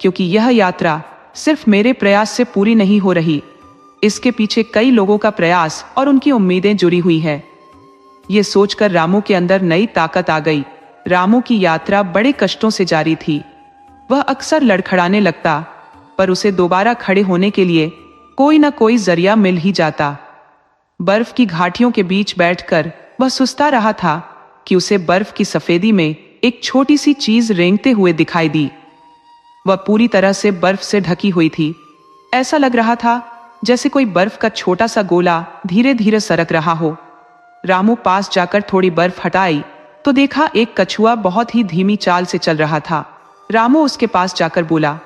क्योंकि यह यात्रा सिर्फ मेरे प्रयास से पूरी नहीं हो रही, इसके पीछे कई लोगों का प्रयास और उनकी उम्मीदें जुड़ी हुई हैं। ये सोचकर रामू के अंदर नई ताकत आ गई। रामू की यात्रा बड़े कष्टों से जारी थी। वह अक्सर लड़खड़ाने लगता, पर उसे दोबारा खड़े होने के लिए कोई न कोई जरिया मिल ही जाता। बर्फ की घाटियों के बीच बैठकर वह सुस्ता रहा था कि उसे बर्फ की सफेदी में एक छोटी सी चीज रेंगते हुए दिखाई दी। वह पूरी तरह से बर्फ से ढकी हुई थी। ऐसा लग रहा था जैसे कोई बर्फ का छोटा सा गोला धीरे धीरे सरक रहा हो। रामू पास जाकर थोड़ी बर्फ हटाई तो देखा एक कछुआ बहुत ही धीमी चाल से चल रहा था। रामू उसके पास जाकर बोला,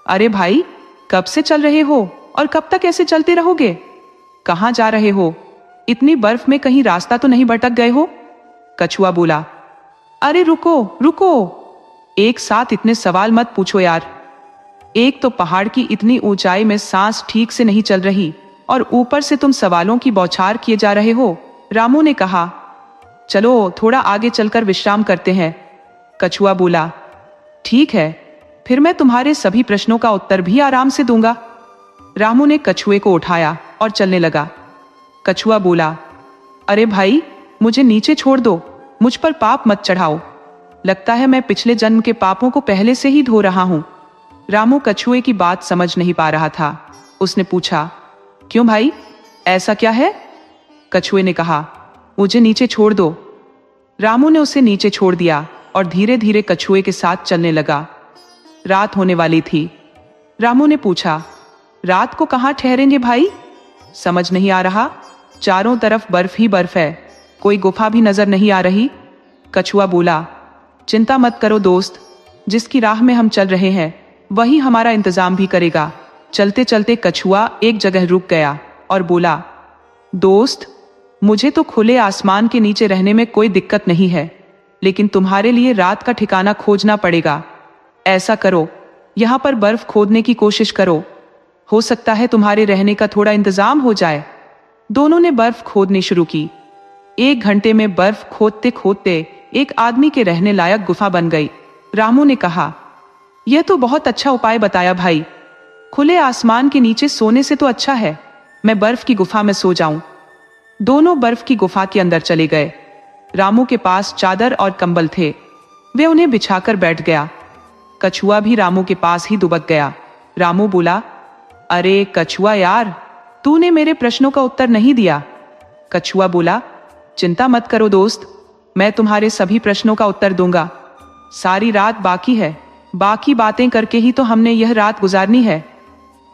अरे भाई, कब से चल रहे हो और कब तक ऐसे चलते रहोगे? कहाँ जा रहे हो? इतनी बर्फ में कहीं रास्ता तो नहीं भटक गए हो? कछुआ बोला, अरे रुको रुको, एक साथ इतने सवाल मत पूछो यार। एक तो पहाड़ की इतनी ऊंचाई में सांस ठीक से नहीं चल रही और ऊपर से तुम सवालों की बौछार किए जा रहे हो। रामू ने कहा, चलो थोड़ा आगे चलकर विश्राम करते हैं। कछुआ बोला, ठीक है, फिर मैं तुम्हारे सभी प्रश्नों का उत्तर भी आराम से दूंगा। रामू ने कछुए को उठाया और चलने लगा। कछुआ बोला, अरे भाई, मुझे नीचे छोड़ दो, मुझ पर पाप मत चढ़ाओ। लगता है मैं पिछले जन्म के पापों को पहले से ही धो रहा हूं। रामू कछुए की बात समझ नहीं पा रहा था। उसने पूछा, क्यों भाई, ऐसा क्या है? कछुए ने कहा, मुझे नीचे छोड़ दो। रामू ने उसे नीचे छोड़ दिया और धीरे धीरे कछुए के साथ चलने लगा। रात होने वाली थी। रामू ने पूछा, रात को कहाँ ठहरेंगे भाई? समझ नहीं आ रहा, चारों तरफ बर्फ ही बर्फ है, कोई गुफा भी नजर नहीं आ रही। कछुआ बोला, चिंता मत करो दोस्त, जिसकी राह में हम चल रहे हैं वही हमारा इंतजाम भी करेगा। चलते चलते कछुआ एक जगह रुक गया और बोला, दोस्त, मुझे तो खुले आसमान के नीचे रहने में कोई दिक्कत नहीं है, लेकिन तुम्हारे लिए रात का ठिकाना खोजना पड़ेगा। ऐसा करो, यहाँ पर बर्फ खोदने की कोशिश करो, हो सकता है तुम्हारे रहने का थोड़ा इंतजाम हो जाए। दोनों ने बर्फ खोदनी शुरू की। 1 घंटे में बर्फ खोदते खोदते एक आदमी के रहने लायक गुफा बन गई। रामू ने कहा, यह तो बहुत अच्छा उपाय बताया भाई, खुले आसमान के नीचे सोने से तो अच्छा है मैं बर्फ की गुफा में सो जाऊं। दोनों बर्फ की गुफा के अंदर चले गए। रामू के पास चादर और कंबल थे, वे उन्हें बिछाकर बैठ गया। कछुआ भी रामू के पास ही दुबक गया। रामू बोला, अरे कछुआ यार, तूने मेरे प्रश्नों का उत्तर नहीं दिया। कछुआ बोला, चिंता मत करो दोस्त, मैं तुम्हारे सभी प्रश्नों का उत्तर दूंगा। सारी रात बाकी है, बाकी बातें करके ही तो हमने यह रात गुजारनी है।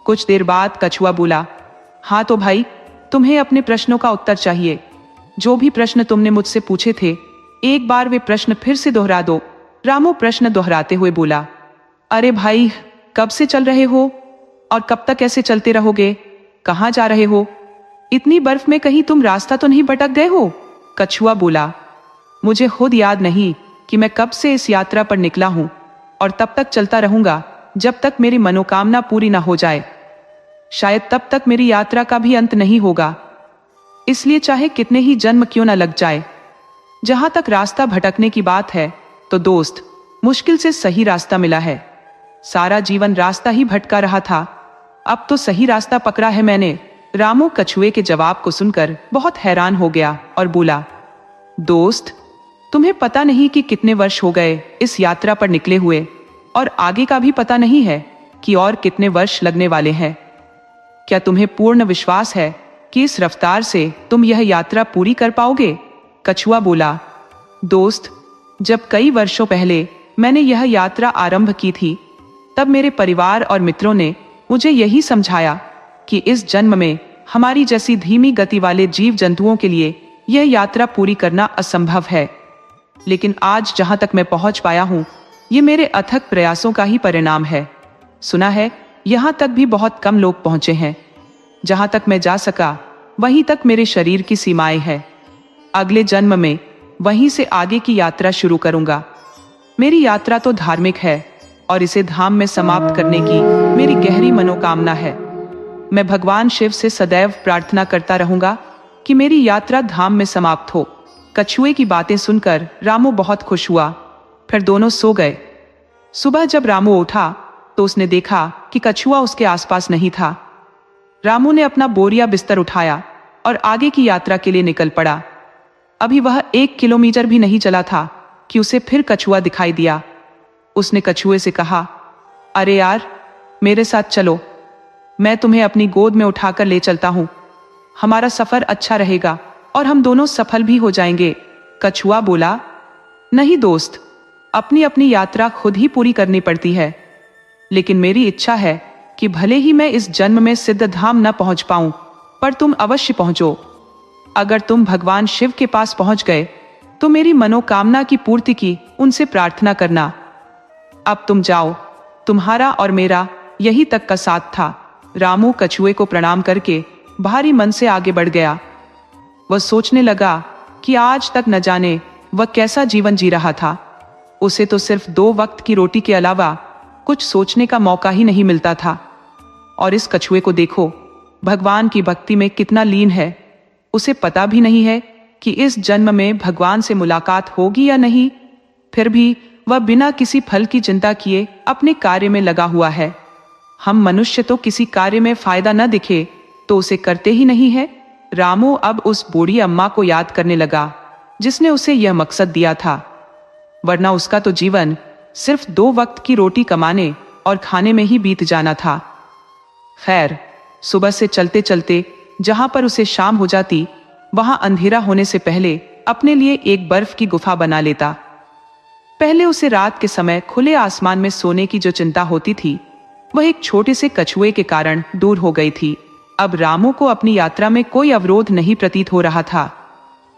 कुछ देर बाद कछुआ बोला, हाँ तो भाई, तुम्हें अपने प्रश्नों का उत्तर चाहिए। जो भी प्रश्न तुमने मुझसे पूछे थे, एक बार वे प्रश्न फिर से दोहरा दो। रामू प्रश्न दोहराते हुए बोला, अरे भाई, कब से चल रहे हो और कब तक ऐसे चलते रहोगे? कहाँ जा रहे हो? इतनी बर्फ में कहीं तुम रास्ता तो नहीं भटक गए हो? कछुआ बोला, मुझे खुद याद नहीं कि मैं कब से इस यात्रा पर निकला हूं और तब तक चलता रहूंगा जब तक मेरी मनोकामना पूरी ना हो जाए। शायद तब तक मेरी यात्रा का भी अंत नहीं होगा, इसलिए चाहे कितने ही जन्म क्यों ना लग जाए। जहां तक रास्ता भटकने की बात है तो दोस्त, मुश्किल से सही रास्ता मिला है। सारा जीवन रास्ता ही भटका रहा था, अब तो सही रास्ता पकड़ा है मैंने। रामू कछुए के जवाब को सुनकर बहुत हैरान हो गया और बोला, दोस्त, तुम्हें पता नहीं कि कितने वर्ष हो गए इस यात्रा पर निकले हुए, और आगे का भी पता नहीं है कि और कितने वर्ष लगने वाले हैं। क्या तुम्हें पूर्ण विश्वास है कि इस रफ्तार से तुम यह यात्रा पूरी कर पाओगे? कछुआ बोला, दोस्त, जब कई वर्षों पहले मैंने यह यात्रा आरंभ की थी, तब मेरे परिवार और मित्रों ने मुझे यही समझाया कि इस जन्म में हमारी जैसी धीमी गति वाले जीव जंतुओं के लिए यह यात्रा पूरी करना असंभव है। लेकिन आज जहां तक मैं पहुंच पाया हूं, ये मेरे अथक प्रयासों का ही परिणाम है। सुना है यहां तक भी बहुत कम लोग पहुंचे हैं। जहां तक मैं जा सका वहीं तक मेरे शरीर की सीमाएं हैं। अगले जन्म में वहीं से आगे की यात्रा शुरू करूंगा। मेरी यात्रा तो धार्मिक है और इसे धाम में समाप्त करने की मेरी गहरी मनोकामना है। मैं भगवान शिव से सदैव प्रार्थना करता रहूंगा कि मेरी यात्रा धाम में समाप्त हो। कछुए की बातें सुनकर रामू बहुत खुश हुआ। फिर दोनों सो गए। सुबह जब रामू उठा तो उसने देखा कि कछुआ उसके आसपास नहीं था। रामू ने अपना बोरिया बिस्तर उठाया और आगे की यात्रा के लिए निकल पड़ा। अभी वह 1 किलोमीटर भी नहीं चला था कि उसे फिर कछुआ दिखाई दिया। उसने कछुए से कहा, अरे यार, मेरे साथ चलो, मैं तुम्हें अपनी गोद में उठाकर ले चलता हूं। हमारा सफर अच्छा रहेगा और हम दोनों सफल भी हो जाएंगे। कछुआ बोला, नहीं दोस्त, अपनी अपनी यात्रा खुद ही पूरी करनी पड़ती है, लेकिन मेरी इच्छा है कि भले ही मैं इस जन्म में सिद्धधाम न पहुंच पाऊं, पर तुम अवश्य पहुंचो। अगर तुम भगवान शिव के पास पहुंच गए तो मेरी मनोकामना की पूर्ति की उनसे प्रार्थना करना। अब तुम जाओ, तुम्हारा और मेरा यही तक का साथ था। रामू कछुए को प्रणाम करके भारी मन से आगे बढ़ गया। वह सोचने लगा कि आज तक न जाने वह कैसा जीवन जी रहा था। उसे तो सिर्फ 2 वक्त की रोटी के अलावा कुछ सोचने का मौका ही नहीं मिलता था। और इस कछुए को देखो, भगवान की भक्ति में कितना लीन है। उसे पता भी नहीं है कि इस जन्म में भगवान से मुलाकात होगी या नहीं, फिर भी वह बिना किसी फल की चिंता किए अपने कार्य में लगा हुआ है। हम मनुष्य तो किसी कार्य में फायदा न दिखे तो उसे करते ही नहीं है। रामू अब उस बूढ़ी अम्मा को याद करने लगा जिसने उसे यह मकसद दिया था, वरना उसका तो जीवन सिर्फ 2 वक्त की रोटी कमाने और खाने में ही बीत जाना था। खैर, सुबह से चलते चलते जहां पर उसे शाम हो जाती, वहां अंधेरा होने से पहले अपने लिए एक बर्फ की गुफा बना लेता। पहले उसे रात के समय खुले आसमान में सोने की जो चिंता होती थी, वह एक छोटे से कछुए के कारण दूर हो गई थी। अब रामू को अपनी यात्रा में कोई अवरोध नहीं प्रतीत हो रहा था।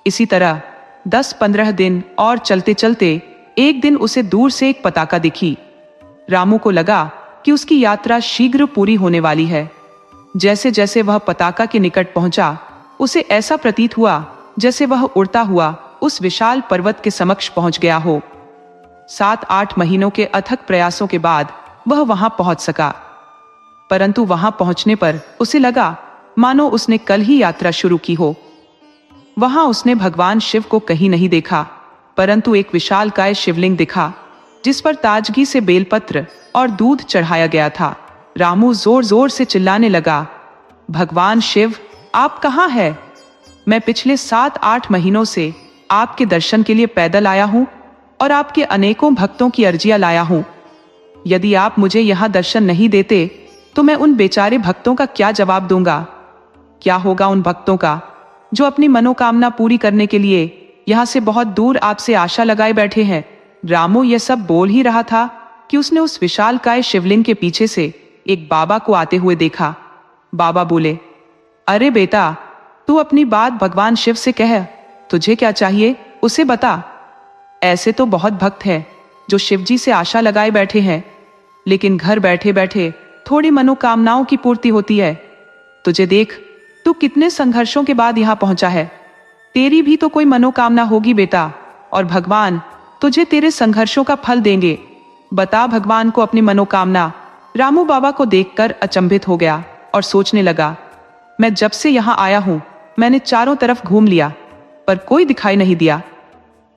इसी तरह 10-15 दिन और चलते चलते एक दिन उसे दूर से एक पताका दिखी। रामू को लगा कि उसकी यात्रा शीघ्र पूरी होने वाली है। जैसे जैसे वह पताका के निकट पहुंचा, उसे ऐसा प्रतीत हुआ जैसे वह उड़ता हुआ उस विशाल पर्वत के समक्ष पहुंच गया हो। 7-8 महीनों के अथक प्रयासों के बाद वह वहां पहुंच सका, परंतु वहां पहुंचने पर उसे लगा मानो उसने कल ही यात्रा शुरू की हो। वहां उसने भगवान शिव को कहीं नहीं देखा, परंतु एक विशालकाय शिवलिंग दिखा जिस पर ताजगी से बेलपत्र और दूध चढ़ाया गया था। रामू जोर जोर से चिल्लाने लगा, भगवान शिव, आप कहाँ हैं? मैं पिछले 7-8 महीनों से आपके दर्शन के लिए पैदल आया हूँ और आपके अनेकों भक्तों की अर्जियां लाया हूँ। यदि आप मुझे यहाँ दर्शन नहीं देते तो मैं उन बेचारे भक्तों का क्या जवाब दूंगा? क्या होगा उन भक्तों का जो अपनी मनोकामना पूरी करने के लिए यहाँ से बहुत दूर आपसे आशा लगाए बैठे हैं? रामू यह सब बोल ही रहा था कि उसने उस विशालकाय शिवलिंग के पीछे से एक बाबा को आते हुए देखा। बाबा बोले, अरे बेटा, तू अपनी बात भगवान शिव से कह, तुझे क्या चाहिए उसे बता। ऐसे तो बहुत भक्त हैं जो शिवजी से आशा लगाए बैठे हैं, लेकिन घर बैठे बैठे थोड़ी मनोकामनाओं की पूर्ति होती है। तुझे देख, तू कितने संघर्षों के बाद यहाँ पहुंचा है। तेरी भी तो कोई मनोकामना होगी बेटा, और भगवान तुझे तेरे संघर्षों का फल देंगे। बता भगवान को अपनी मनोकामना। रामू बाबा को देखकर अचंभित हो गया और सोचने लगा, मैं जब से यहाँ आया हूँ मैंने चारों तरफ घूम लिया, पर कोई दिखाई नहीं दिया।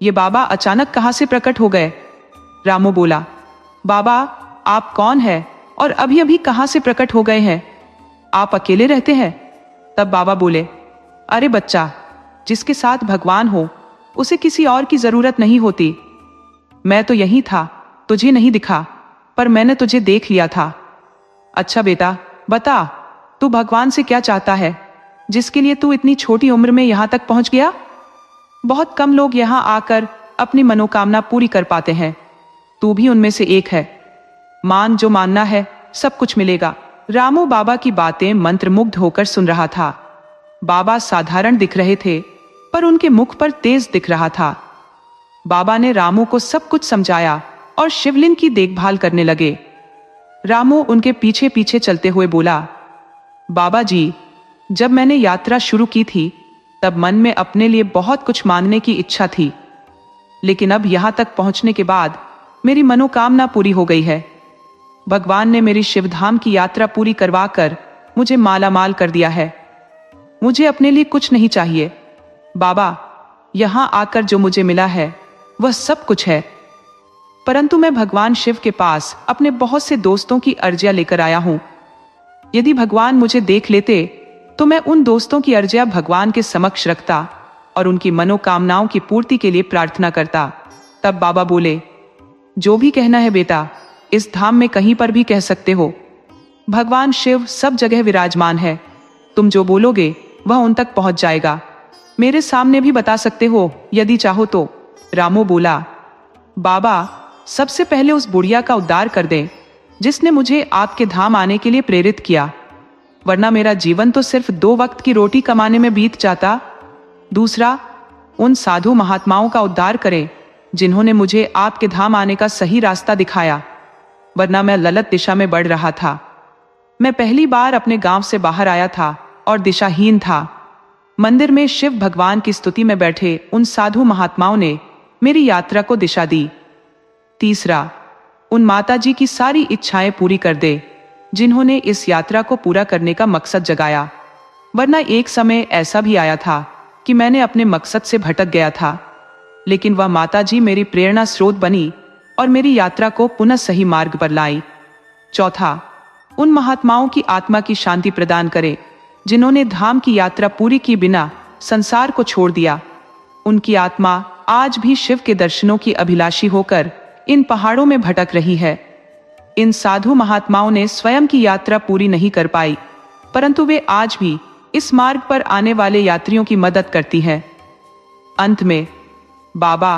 ये बाबा अचानक कहाँ से प्रकट हो गए? रामू बोला, बाबा आप कौन हैं और अभी अभी कहाँ से प्रकट हो गए हैं? आप अकेले रहते हैं? तब बाबा बोले, अरे बच्चा, जिसके साथ भगवान हो उसे किसी और की जरूरत नहीं होती। मैं तो यही था, तुझे नहीं दिखा, पर मैंने तुझे देख लिया था। अच्छा बेटा, बता, तू भगवान से क्या चाहता है जिसके लिए तू इतनी छोटी उम्र में यहाँ तक पहुँच गया? बहुत कम लोग यहाँ आकर अपनी मनोकामना पूरी कर पाते हैं। तू भी उनमें से एक है। मान जो मानना है, सब कुछ मिलेगा। रामू बाबा की बातें मंत्रमुग्ध होकर सुन रहा था। बाबा साधारण दिख रहे थे, पर उनके मुख पर तेज दिख रहा था। बाबा ने रामू को सब कुछ समझाया और शिवलिंग की देखभाल करने लगे। रामू उनके पीछे पीछे चलते हुए बोला, बाबा जी, जब मैंने यात्रा शुरू की थी तब मन में अपने लिए बहुत कुछ मांगने की इच्छा थी, लेकिन अब यहां तक पहुंचने के बाद मेरी मनोकामना पूरी हो गई है। भगवान ने मेरी शिवधाम की यात्रा पूरी करवाकर मुझे मालामाल कर दिया है। मुझे अपने लिए कुछ नहीं चाहिए। बाबा, यहां आकर जो मुझे मिला है वह सब कुछ है, परंतु मैं भगवान शिव के पास अपने बहुत से दोस्तों की अर्जियां लेकर आया हूं। यदि भगवान मुझे देख लेते तो मैं उन दोस्तों की अर्जियां भगवान के समक्ष रखता और उनकी मनोकामनाओं की पूर्ति के लिए प्रार्थना करता। तब बाबा बोले, जो भी कहना है बेटा, इस धाम में कहीं पर भी कह सकते हो। भगवान शिव सब जगह विराजमान है। तुम जो बोलोगे वह उन तक पहुंच जाएगा। मेरे सामने भी बता सकते हो यदि चाहो तो। रामू बोला, बाबा, सबसे पहले उस बुढ़िया का उद्धार कर दें जिसने मुझे आपके धाम आने के लिए प्रेरित किया, वरना मेरा जीवन तो सिर्फ 2 वक्त की रोटी कमाने में बीत जाता। दूसरा, उन साधु महात्माओं का उद्धार करें जिन्होंने मुझे आपके धाम आने का सही रास्ता दिखाया, वरना मैं गलत दिशा में बढ़ रहा था। मैं पहली बार अपने गांव से बाहर आया था और दिशाहीन था। मंदिर में शिव भगवान की स्तुति में बैठे उन साधु महात्माओं ने मेरी यात्रा को दिशा दी। तीसरा, उन माताजी की सारी इच्छाएं पूरी कर दे जिन्होंने इस यात्रा को पूरा करने का मकसद जगाया, वरना एक समय ऐसा भी आया था कि मैंने अपने मकसद से भटक गया था, लेकिन वह माताजी मेरी प्रेरणा स्रोत बनी और मेरी यात्रा को पुनः सही मार्ग पर लाई। चौथा, उन महात्माओं की आत्मा की शांति प्रदान करे जिन्होंने धाम की यात्रा पूरी की बिना संसार को छोड़ दिया। उनकी आत्मा आज भी शिव के दर्शनों की अभिलाषी होकर इन पहाड़ों में भटक रही है। इन साधु महात्माओं ने स्वयं की यात्रा पूरी नहीं कर पाई, परंतु वे आज भी इस मार्ग पर आने वाले यात्रियों की मदद करती हैं। अंत में, बाबा,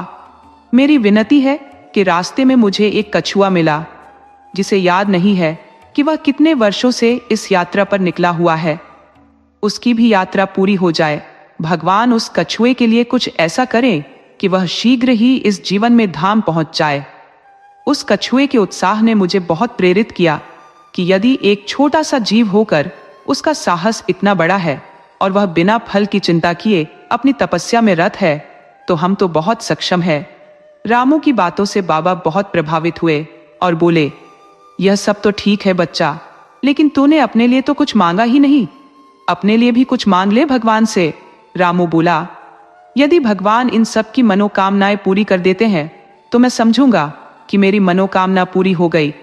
मेरी विनती है कि रास्ते में मुझे एक कछुआ मिला, जिसे याद नहीं है कि वह कितने वर्षों से इस यात्रा पर निकला हुआ है। उसकी भी यात्रा पूरी हो जाए। भगवान उस कछुए के लिए कुछ ऐसा करें कि वह शीघ्र ही इस जीवन में धाम पहुंच जाए। उस कछुए के उत्साह ने मुझे बहुत प्रेरित किया कि यदि एक छोटा सा जीव होकर उसका साहस इतना बड़ा है और वह बिना फल की चिंता किए अपनी तपस्या में रत है, तो हम तो बहुत सक्षम है। रामू की बातों से बाबा बहुत प्रभावित हुए और बोले, यह सब तो ठीक है बच्चा, लेकिन तूने अपने लिए तो कुछ मांगा ही नहीं। अपने लिए भी कुछ मांग ले भगवान से। रामू बोला, यदि भगवान इन सब की मनोकामनाएं पूरी कर देते हैं तो मैं समझूंगा कि मेरी मनोकामना पूरी हो गई।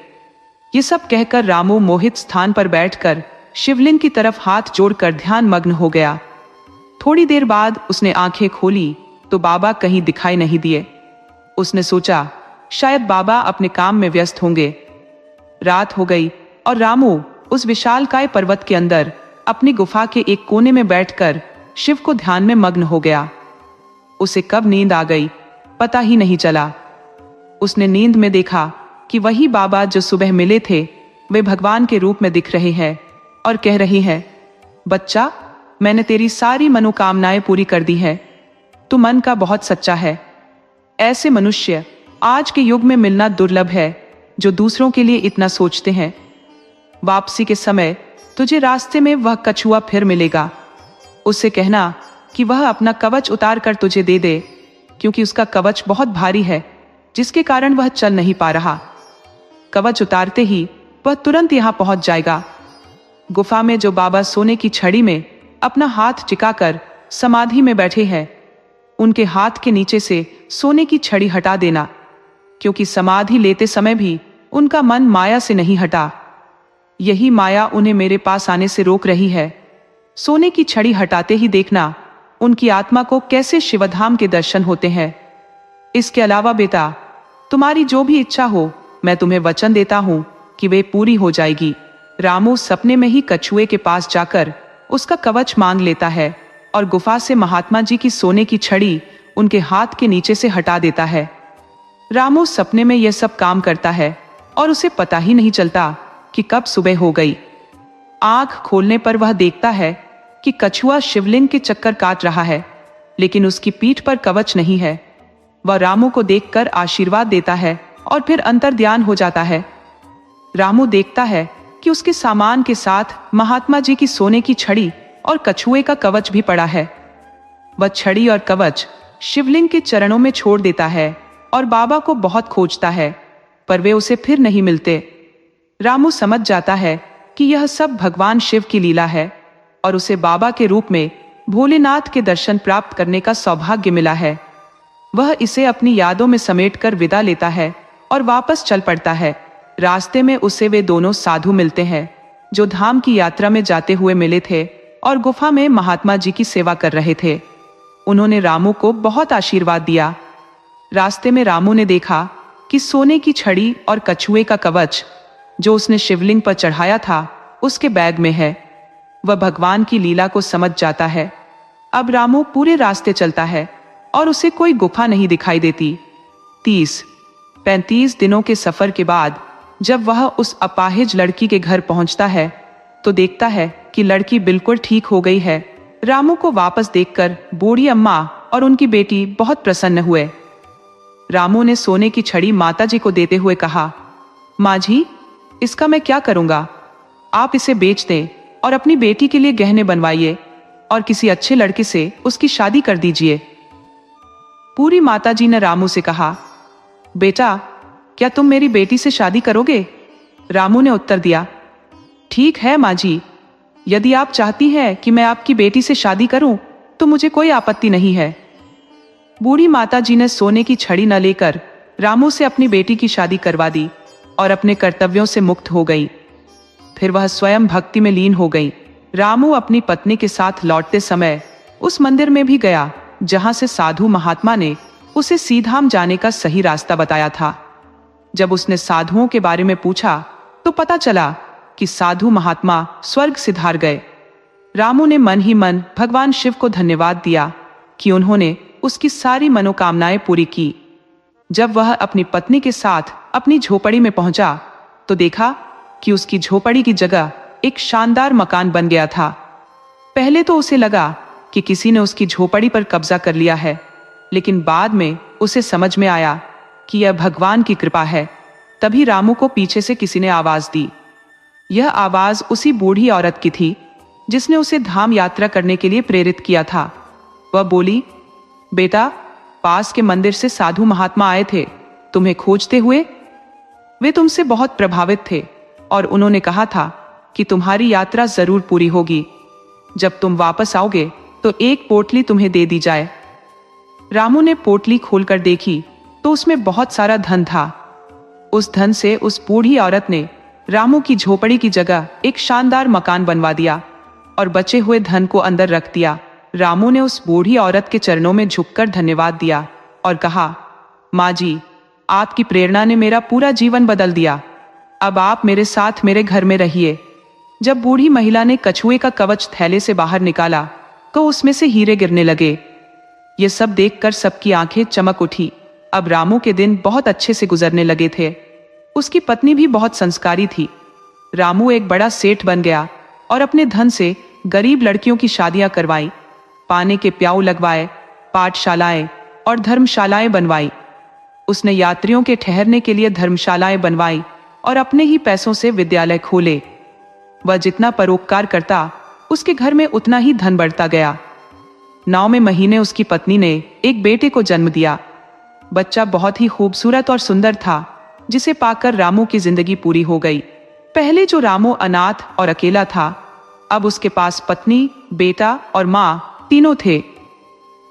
ये सब कहकर रामू मोहित स्थान पर बैठकर शिवलिंग की तरफ हाथ जोड़कर ध्यान मग्न हो गया। थोड़ी देर बाद उसने आंखें खोली तो बाबा कहीं दिखाई नहीं दिए। उसने सोचा शायद बाबा अपने काम में व्यस्त होंगे। रात हो गई और रामू उस विशालकाय पर्वत के अंदर अपनी गुफा के एक कोने में बैठकर शिव को ध्यान में मग्न हो गया। उसे कब नींद आ गई पता ही नहीं चला। उसने नींद में देखा कि वही बाबा जो सुबह मिले थे वे भगवान के रूप में दिख रहे हैं और कह रही हैं, बच्चा, मैंने तेरी सारी मनोकामनाएं पूरी कर दी है। तू मन का बहुत सच्चा है। ऐसे मनुष्य आज के युग में मिलना दुर्लभ है जो दूसरों के लिए इतना सोचते हैं। वापसी के समय तुझे रास्ते में वह कछुआ फिर मिलेगा। उससे कहना कि वह अपना कवच उतार कर तुझे दे दे, क्योंकि उसका कवच बहुत भारी है जिसके कारण वह चल नहीं पा रहा। कवच उतारते ही वह तुरंत यहां पहुंच जाएगा। गुफा में जो बाबा सोने की छड़ी में अपना हाथ टिकाकर समाधि में बैठे हैं, उनके हाथ के नीचे से सोने की छड़ी हटा देना, क्योंकि समाधि लेते समय भी उनका मन माया से नहीं हटा। यही माया उन्हें मेरे पास आने से रोक रही है। सोने की छड़ी हटाते ही देखना उनकी आत्मा को कैसे शिवधाम के दर्शन होते हैं। इसके अलावा बेटा, तुम्हारी जो भी इच्छा हो मैं तुम्हें वचन देता हूं कि वे पूरी हो जाएगी। रामू सपने में ही कछुए के पास जाकर उसका कवच मांग लेता है और गुफा से महात्मा जी की सोने की छड़ी उनके हाथ के नीचे से हटा देता है। रामू सपने में यह सब काम करता है और उसे पता ही नहीं चलता कि कब सुबह हो गई। आंख खोलने पर वह देखता है कि कछुआ शिवलिंग के चक्कर काट रहा है, लेकिन उसकी पीठ पर कवच नहीं है। वह रामू को देखकर आशीर्वाद देता है और फिर अंतर्ध्यान हो जाता है। रामू देखता है कि उसके सामान के साथ महात्मा जी की सोने की छड़ी और कछुए का कवच भी पड़ा है। वह छड़ी और कवच शिवलिंग के चरणों में छोड़ देता है और बाबा को बहुत खोजता है, पर वे उसे फिर नहीं मिलते। रामू समझ जाता है कि यह सब भगवान शिव की लीला है और उसे बाबा के रूप में भोलेनाथ के दर्शन प्राप्त करने का सौभाग्य मिला है। वह इसे अपनी यादों में समेटकर विदा लेता है और वापस चल पड़ता है। रास्ते में उसे वे दोनों साधु मिलते हैं जो धाम की यात्रा में जाते हुए मिले थे और गुफा में महात्मा जी की सेवा कर रहे थे। उन्होंने रामू को बहुत आशीर्वाद दिया। रास्ते में रामू ने देखा कि सोने की छड़ी और कछुए का कवच जो उसने शिवलिंग पर चढ़ाया था उसके बैग में है। वह भगवान की लीला को समझ जाता है। अब रामू पूरे रास्ते चलता है और उसे कोई गुफा नहीं दिखाई देती। 30-35 दिनों के सफर के बाद जब वह उस अपाहिज लड़की के घर पहुंचता है तो देखता है कि लड़की बिल्कुल ठीक हो गई है। रामू को वापस देखकर बूढ़ी अम्मा और उनकी बेटी बहुत प्रसन्न हुए। रामू ने सोने की छड़ी माताजी को देते हुए कहा, माँ जी, इसका मैं क्या करूंगा? आप इसे बेच दें और अपनी बेटी के लिए गहने बनवाइए और किसी अच्छे लड़के से उसकी शादी कर दीजिए। पूरी माताजी ने रामू से कहा, बेटा, क्या तुम मेरी बेटी से शादी करोगे? रामू ने उत्तर दिया, ठीक है माँ जी, यदि आप चाहती हैं कि मैं आपकी बेटी से शादी करूं तो मुझे कोई आपत्ति नहीं है। बूढ़ी माता जी ने सोने की छड़ी न लेकर रामू से अपनी बेटी की शादी करवा दी और अपने कर्तव्यों से मुक्त हो गई। फिर वह स्वयं भक्ति में लीन हो गई। रामू अपनी पत्नी के साथ लौटते समय उस मंदिर में भी गया जहां से साधु महात्मा ने उसे सीधाम जाने का सही रास्ता बताया था। जब उसने साधुओं के बारे में पूछा तो पता चला कि साधु महात्मा स्वर्ग सिधार गए। रामू ने मन ही मन भगवान शिव को धन्यवाद दिया कि उन्होंने उसकी सारी मनोकामनाएं पूरी की। जब वह अपनी पत्नी के साथ अपनी झोपड़ी में पहुंचा तो देखा कि उसकी झोपड़ी की जगह एक शानदार मकान बन गया था। पहले तो उसे लगा कि किसी ने उसकी झोपड़ी पर कब्जा कर लिया है, लेकिन बाद में उसे समझ में आया कि यह भगवान की कृपा है। तभी रामू को पीछे से किसी ने आवाज दी। यह आवाज उसी बूढ़ी औरत की थी जिसने उसे धाम यात्रा करने के लिए प्रेरित किया था। वह बोली, बेटा, पास के मंदिर से साधु महात्मा आए थे तुम्हें खोजते हुए। वे तुमसे बहुत प्रभावित थे और उन्होंने कहा था कि तुम्हारी यात्रा जरूर पूरी होगी। जब तुम वापस आओगे तो एक पोटली तुम्हें दे दी जाए। रामू ने पोटली खोलकर देखी तो उसमें बहुत सारा धन था। उस धन से उस बूढ़ी औरत ने रामू की झोपड़ी की जगह एक शानदार मकान बनवा दिया और बचे हुए धन को अंदर रख दिया। रामू ने उस बूढ़ी औरत के चरणों में झुककर धन्यवाद दिया और कहा, माँ जी, आपकी प्रेरणा ने मेरा पूरा जीवन बदल दिया। अब आप मेरे साथ मेरे घर में रहिए। जब बूढ़ी महिला ने कछुए का कवच थैले से बाहर निकाला तो उसमें से हीरे गिरने लगे। ये सब देखकर सबकी आंखें चमक उठी। अब रामू के दिन बहुत अच्छे से गुजरने लगे थे। उसकी पत्नी भी बहुत संस्कारी थी। रामू एक बड़ा सेठ बन गया और अपने धन से गरीब लड़कियों की शादियां करवाई, पानी के प्याऊ लगवाए, पाठशालाएं और धर्मशालाएं बनवाई। उसने यात्रियों के ठहरने के लिए धर्मशालाएं बनवाई और अपने ही पैसों से विद्यालय खोले। वह जितना परोपकार करता उसके घर में उतना ही धन बढ़ता गया। 9वें महीने उसकी पत्नी ने एक बेटे को जन्म दिया। बच्चा बहुत ही खूबसूरत और सुंदर था, जिसे पाकर रामू की जिंदगी पूरी हो गई। पहले जो रामू अनाथ और अकेला था, अब उसके पास पत्नी, बेटा और माँ तीनों थे।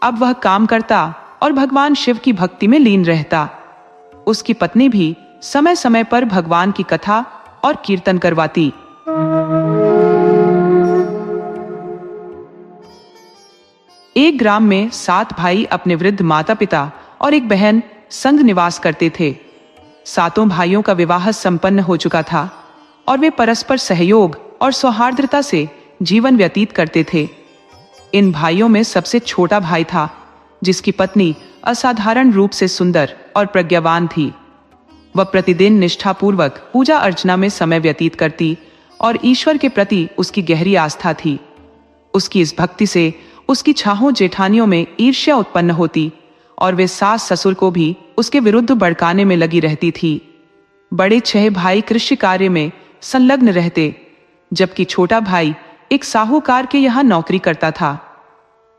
अब वह काम करता और भगवान शिव की भक्ति में लीन रहता। उसकी पत्नी भी समय समय पर भगवान की कथा और कीर्तन करवाती। एक ग्राम में 7 भाई अपने वृद्ध माता पिता और एक बहन संग निवास करते थे। सातों भाइयों का विवाह संपन्न हो चुका था और वे परस्पर सहयोग और सौहार्दता से जीवन व्यतीत करते थे। इन भाइयों में सबसे छोटा भाई था, जिसकी पत्नी असाधारण रूप से सुंदर और प्रज्ञावान थी। वह प्रतिदिन निष्ठापूर्वक पूजा अर्चना में समय व्यतीत करती और ईश्वर के प्रति उसकी गहरी आस्था थी। उसकी इस भक्ति से उसकी छाहों जेठानियों में ईर्ष्या उत्पन्न होती और वे सास ससुर को भी उसके विरुद्ध भड़काने में लगी रहती थी। बड़े 6 भाई कृषि कार्य में संलग्न रहते, जबकि छोटा भाई एक साहूकार के यहाँ नौकरी करता था।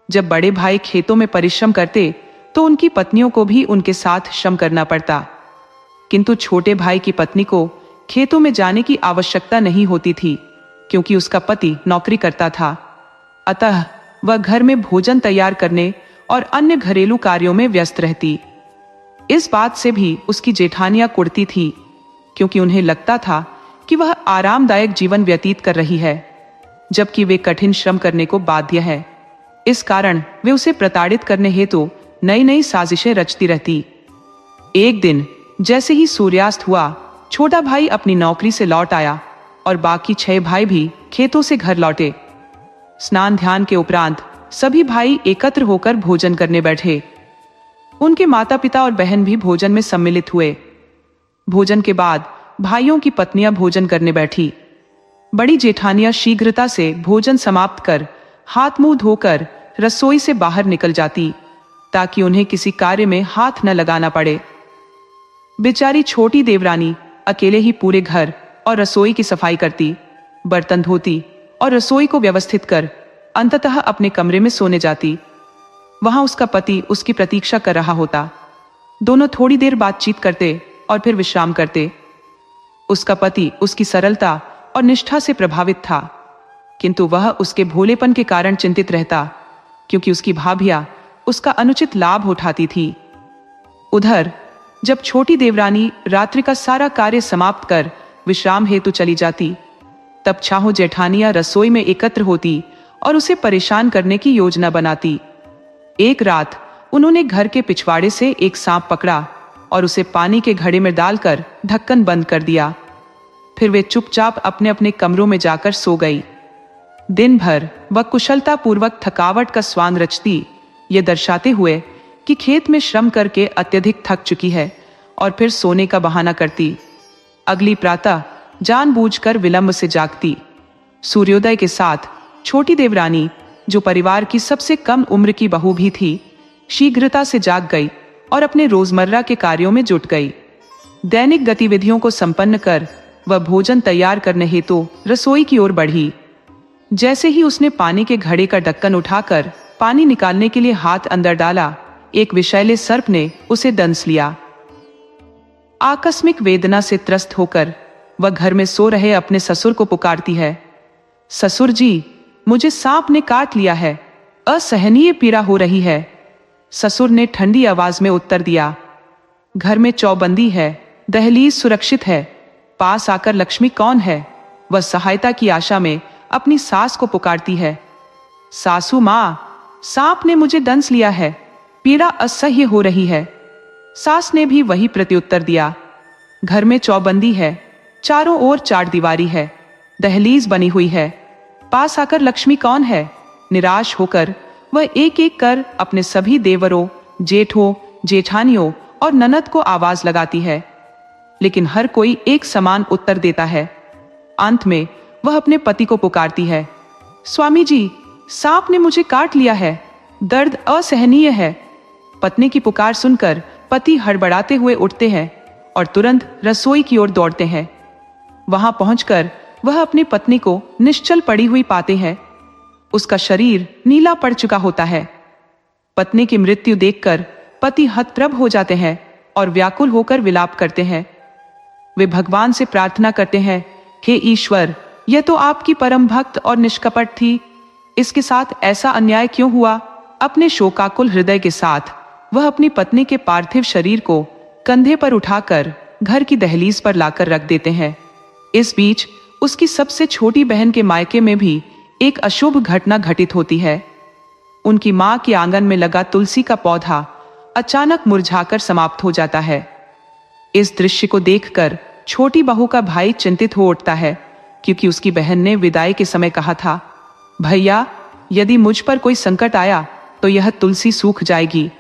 जब बड़े भाई खेतों में परिश्रम करते तो उनकी पत्नियों को भी उनके साथ श्रम करना पड़ता, किंतु छोटे भाई की पत्नी को खेतों में जाने की आवश्यकता नहीं होती थी, क्योंकि उसका पति नौकरी करता था। अतः वह घर में भोजन तैयार करने और अन्य घरेलू कार्यों में व्यस्त रहती। इस बात से भी उसकी जेठानियां कुढ़ती थी, क्योंकि उन्हें लगता था कि वह आरामदायक जीवन व्यतीत कर रही है, जबकि वे कठिन श्रम करने को बाध्य है। इस कारण वे उसे प्रताड़ित करने हेतु नई नई साजिशें रचती रहती। एक दिन जैसे ही सूर्यास्त हुआ, छोटा भाई अपनी नौकरी से लौट आया और बाकी 6 भाई भी खेतों से घर लौटे। स्नान ध्यान के उपरांत सभी भाई एकत्र होकर भोजन करने बैठे। उनके माता पिता और बहन भी भोजन में सम्मिलित हुए। भोजन के बाद भाइयों की पत्नियां भोजन करने बैठी। बड़ी जेठानियां शीघ्रता से भोजन समाप्त कर हाथ मुंह धोकर रसोई से बाहर निकल जाती, ताकि उन्हें किसी कार्य में हाथ न लगाना पड़े। बेचारी छोटी देवरानी अकेले ही पूरे घर और रसोई की सफाई करती, बर्तन धोती और रसोई को व्यवस्थित कर अंततः अपने कमरे में सोने जाती। वहां उसका पति उसकी प्रतीक्षा कर रहा होता। दोनों थोड़ी देर बातचीत करते और फिर विश्राम करते। उसका पति उसकी सरलता और निष्ठा से प्रभावित था, किंतु वह उसके भोलेपन के कारण चिंतित रहता। क्योंकि उसकी भाभियां उसका अनुचित लाभ उठाती थी। उधर जब छोटी देवरानी रात्रि का सारा कार्य समाप्त कर विश्राम हेतु चली जाती, तब चाहो जेठानियां रसोई में एकत्र होती और उसे परेशान करने की योजना बनाती। एक रात उन्होंने घर के पिछवाड़े से एक सांप पकड़ा और उसे पानी के घड़े में डालकर ढक्कन बंद कर दिया। फिर वे चुपचाप अपने अपने कमरों में जाकर सो गई। दिन भर वह कुशलता पूर्वक थकावट का स्वांग रचती, ये दर्शाते हुए कि खेत में श्रम करके अत्यधिक थक चुकी है, और फिर सोने का बहाना करती। अगली प्रातः जानबूझकर विलंब से जागती। सूर्योदय के साथ छोटी देवरानी, जो परिवार की सबसे कम उम्र की बहू भी थी, शीघ्रता से जाग गई और अपने रोजमर्रा के कार्यों में जुट गई। दैनिक गतिविधियों को संपन्न कर वह भोजन तैयार करने हेतु रसोई की ओर बढ़ी। जैसे ही उसने पानी के घड़े का ढक्कन उठाकर पानी निकालने के लिए हाथ अंदर डाला, एक विषैले सर्प ने उसे दंस लिया। आकस्मिक वेदना से त्रस्त होकर वह घर में सो रहे अपने ससुर को पुकारती है, ससुर जी, मुझे सांप ने काट लिया है, असहनीय पीड़ा हो रही है। ससुर ने ठंडी आवाज में उत्तर दिया, घर में चौबंदी है, दहलीज सुरक्षित है, पास आकर लक्ष्मी कौन है। वह सहायता की आशा में अपनी सास को पुकारती है, सासू माँ, सांप ने मुझे दंस लिया है, पीड़ा असह्य हो रही है। सास ने भी वही प्रत्युत्तर दिया, घर में चौबंदी है, चारों ओर चार दीवारी है, दहलीज बनी हुई है, पास आकर लक्ष्मी कौन है। निराश होकर वह एक एक कर अपने सभी देवरों, जेठों, जेठानियों और ननद को आवाज लगाती है, लेकिन हर कोई एक समान उत्तर देता है। अंत में वह अपने पति को पुकारती है, स्वामी जी, सांप ने मुझे काट लिया है, दर्द असहनीय है। पत्नी की पुकार सुनकर पति हड़बड़ाते हुए उठते हैं और तुरंत रसोई की ओर दौड़ते हैं। वहां पहुंचकर वह अपनी पत्नी को निश्चल पड़ी हुई पाते हैं। उसका शरीर नीला पड़ चुका होता है। पत्नी की मृत्यु देखकर पति हतप्रभ हो जाते हैं और व्याकुल होकर विलाप करते हैं। वे भगवान से प्रार्थना करते हैं, हे ईश्वर, यह तो आपकी परम भक्त और निष्कपट थी, इसके साथ ऐसा अन्याय क्यों हुआ। अपने शोकाकुल हृदय के साथ वह अपनी पत्नी के पार्थिव शरीर को कंधे पर उठाकर घर की दहलीज पर लाकर रख देते हैं। इस बीच उसकी सबसे छोटी बहन के मायके में भी एक अशुभ घटना घटित होती है। उनकी मां के आंगन में लगा तुलसी का पौधा अचानक मुरझाकर समाप्त हो जाता है। इस दृश्य को देखकर छोटी बहू का भाई चिंतित हो उठता है, क्योंकि उसकी बहन ने विदाई के समय कहा था, भैया, यदि मुझ पर कोई संकट आया तो यह तुलसी सूख जाएगी।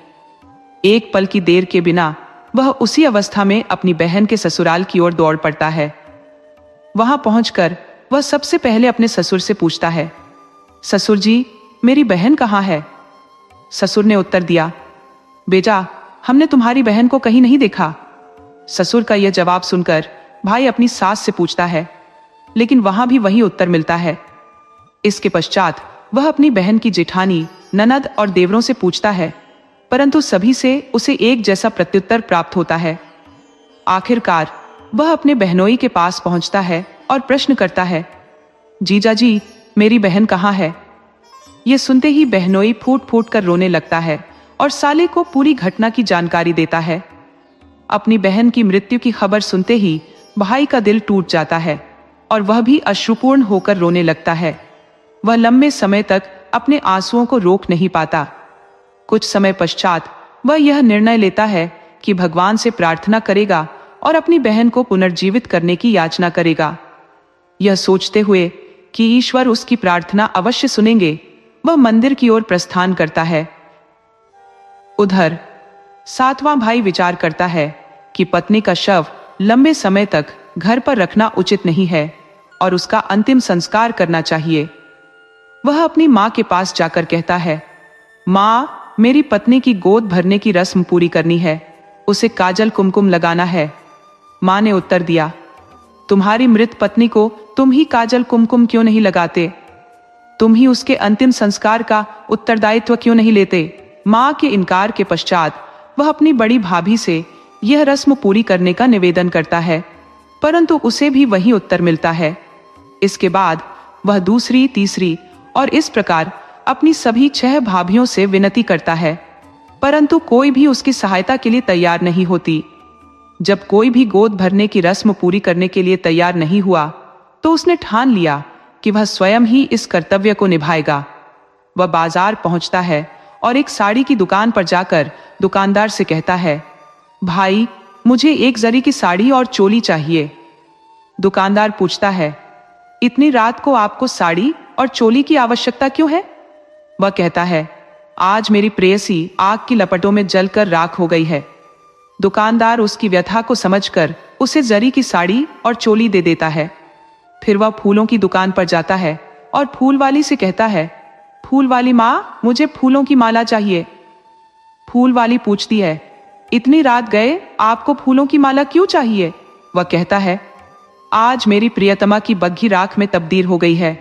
एक पल की देर के बिना वह उसी अवस्था में अपनी बहन के ससुराल की ओर दौड़ पड़ता है। वहां पहुंचकर वह सबसे पहले अपने ससुर से पूछता है, ससुर जी, मेरी बहन कहाँ है। ससुर ने उत्तर दिया, बेटा, हमने तुम्हारी बहन को कहीं नहीं देखा। ससुर का यह जवाब सुनकर भाई अपनी सास से पूछता है, लेकिन वहां भी वही उत्तर मिलता है। इसके पश्चात वह अपनी बहन की जेठानी, ननद और देवरों से पूछता है, परंतु सभी से उसे एक जैसा प्रत्युत्तर प्राप्त होता है। आखिरकार वह अपने बहनोई के पास पहुंचता है और प्रश्न करता है, जीजा जी, मेरी बहन कहाँ है। यह सुनते ही बहनोई फूट फूट कर रोने लगता है और साले को पूरी घटना की जानकारी देता है। अपनी बहन की मृत्यु की खबर सुनते ही भाई का दिल टूट जाता है और वह भी अश्रुपूर्ण होकर रोने लगता है। वह लंबे समय तक अपने आंसुओं को रोक नहीं पाता। कुछ समय पश्चात वह यह निर्णय लेता है कि भगवान से प्रार्थना करेगा और अपनी बहन को पुनर्जीवित करने की याचना करेगा। यह सोचते हुए कि ईश्वर उसकी प्रार्थना अवश्य सुनेंगे, वह मंदिर की ओर प्रस्थान करता है। उधर सातवां भाई विचार करता है कि पत्नी का शव लंबे समय तक घर पर रखना उचित नहीं है और उसका अंतिम संस्कार करना चाहिए। वह अपनी मां के पास जाकर कहता है, मां, मेरी पत्नी की गोद भरने की रस्म पूरी करनी है, उसे काजल कुमकुम लगाना है। मां ने उत्तर दिया, तुम्हारी मृत पत्नी को तुम ही काजल कुमकुम क्यों नहीं लगाते, तुम ही उसके अंतिम संस्कार का उत्तरदायित्व क्यों नहीं लेते। मां के इनकार के पश्चात वह अपनी बड़ी भाभी से यह रस्म पूरी करने का निवेदन करता है, परंतु उसे भी वही उत्तर मिलता है। इसके बाद वह दूसरी, तीसरी और इस प्रकार अपनी सभी 6 भाभियों से विनती करता है, परंतु कोई भी उसकी सहायता के लिए तैयार नहीं होती। जब कोई भी गोद भरने की रस्म पूरी करने के लिए तैयार नहीं हुआ, तो उसने ठान लिया कि वह स्वयं ही इस कर्तव्य को निभाएगा। वह बाजार पहुंचता है और एक साड़ी की दुकान पर जाकर दुकानदार से कहता है, भाई, मुझे एक जरी की साड़ी और चोली चाहिए। दुकानदार पूछता है, इतनी रात को आपको साड़ी और चोली की आवश्यकता क्यों है? वह कहता है, आज मेरी प्रेयसी आग की लपटों में जलकर राख हो गई है। दुकानदार उसकी व्यथा को समझकर उसे जरी की साड़ी और चोली दे देता है। फिर वह फूलों की दुकान पर जाता है और फूल वाली से कहता है, फूल वाली माँ, मुझे फूलों की माला चाहिए। फूल वाली पूछती है, इतनी रात गए आपको फूलों की माला क्यों चाहिए? वह कहता है, आज मेरी प्रियतमा की बग्घी राख में तब्दील हो गई है।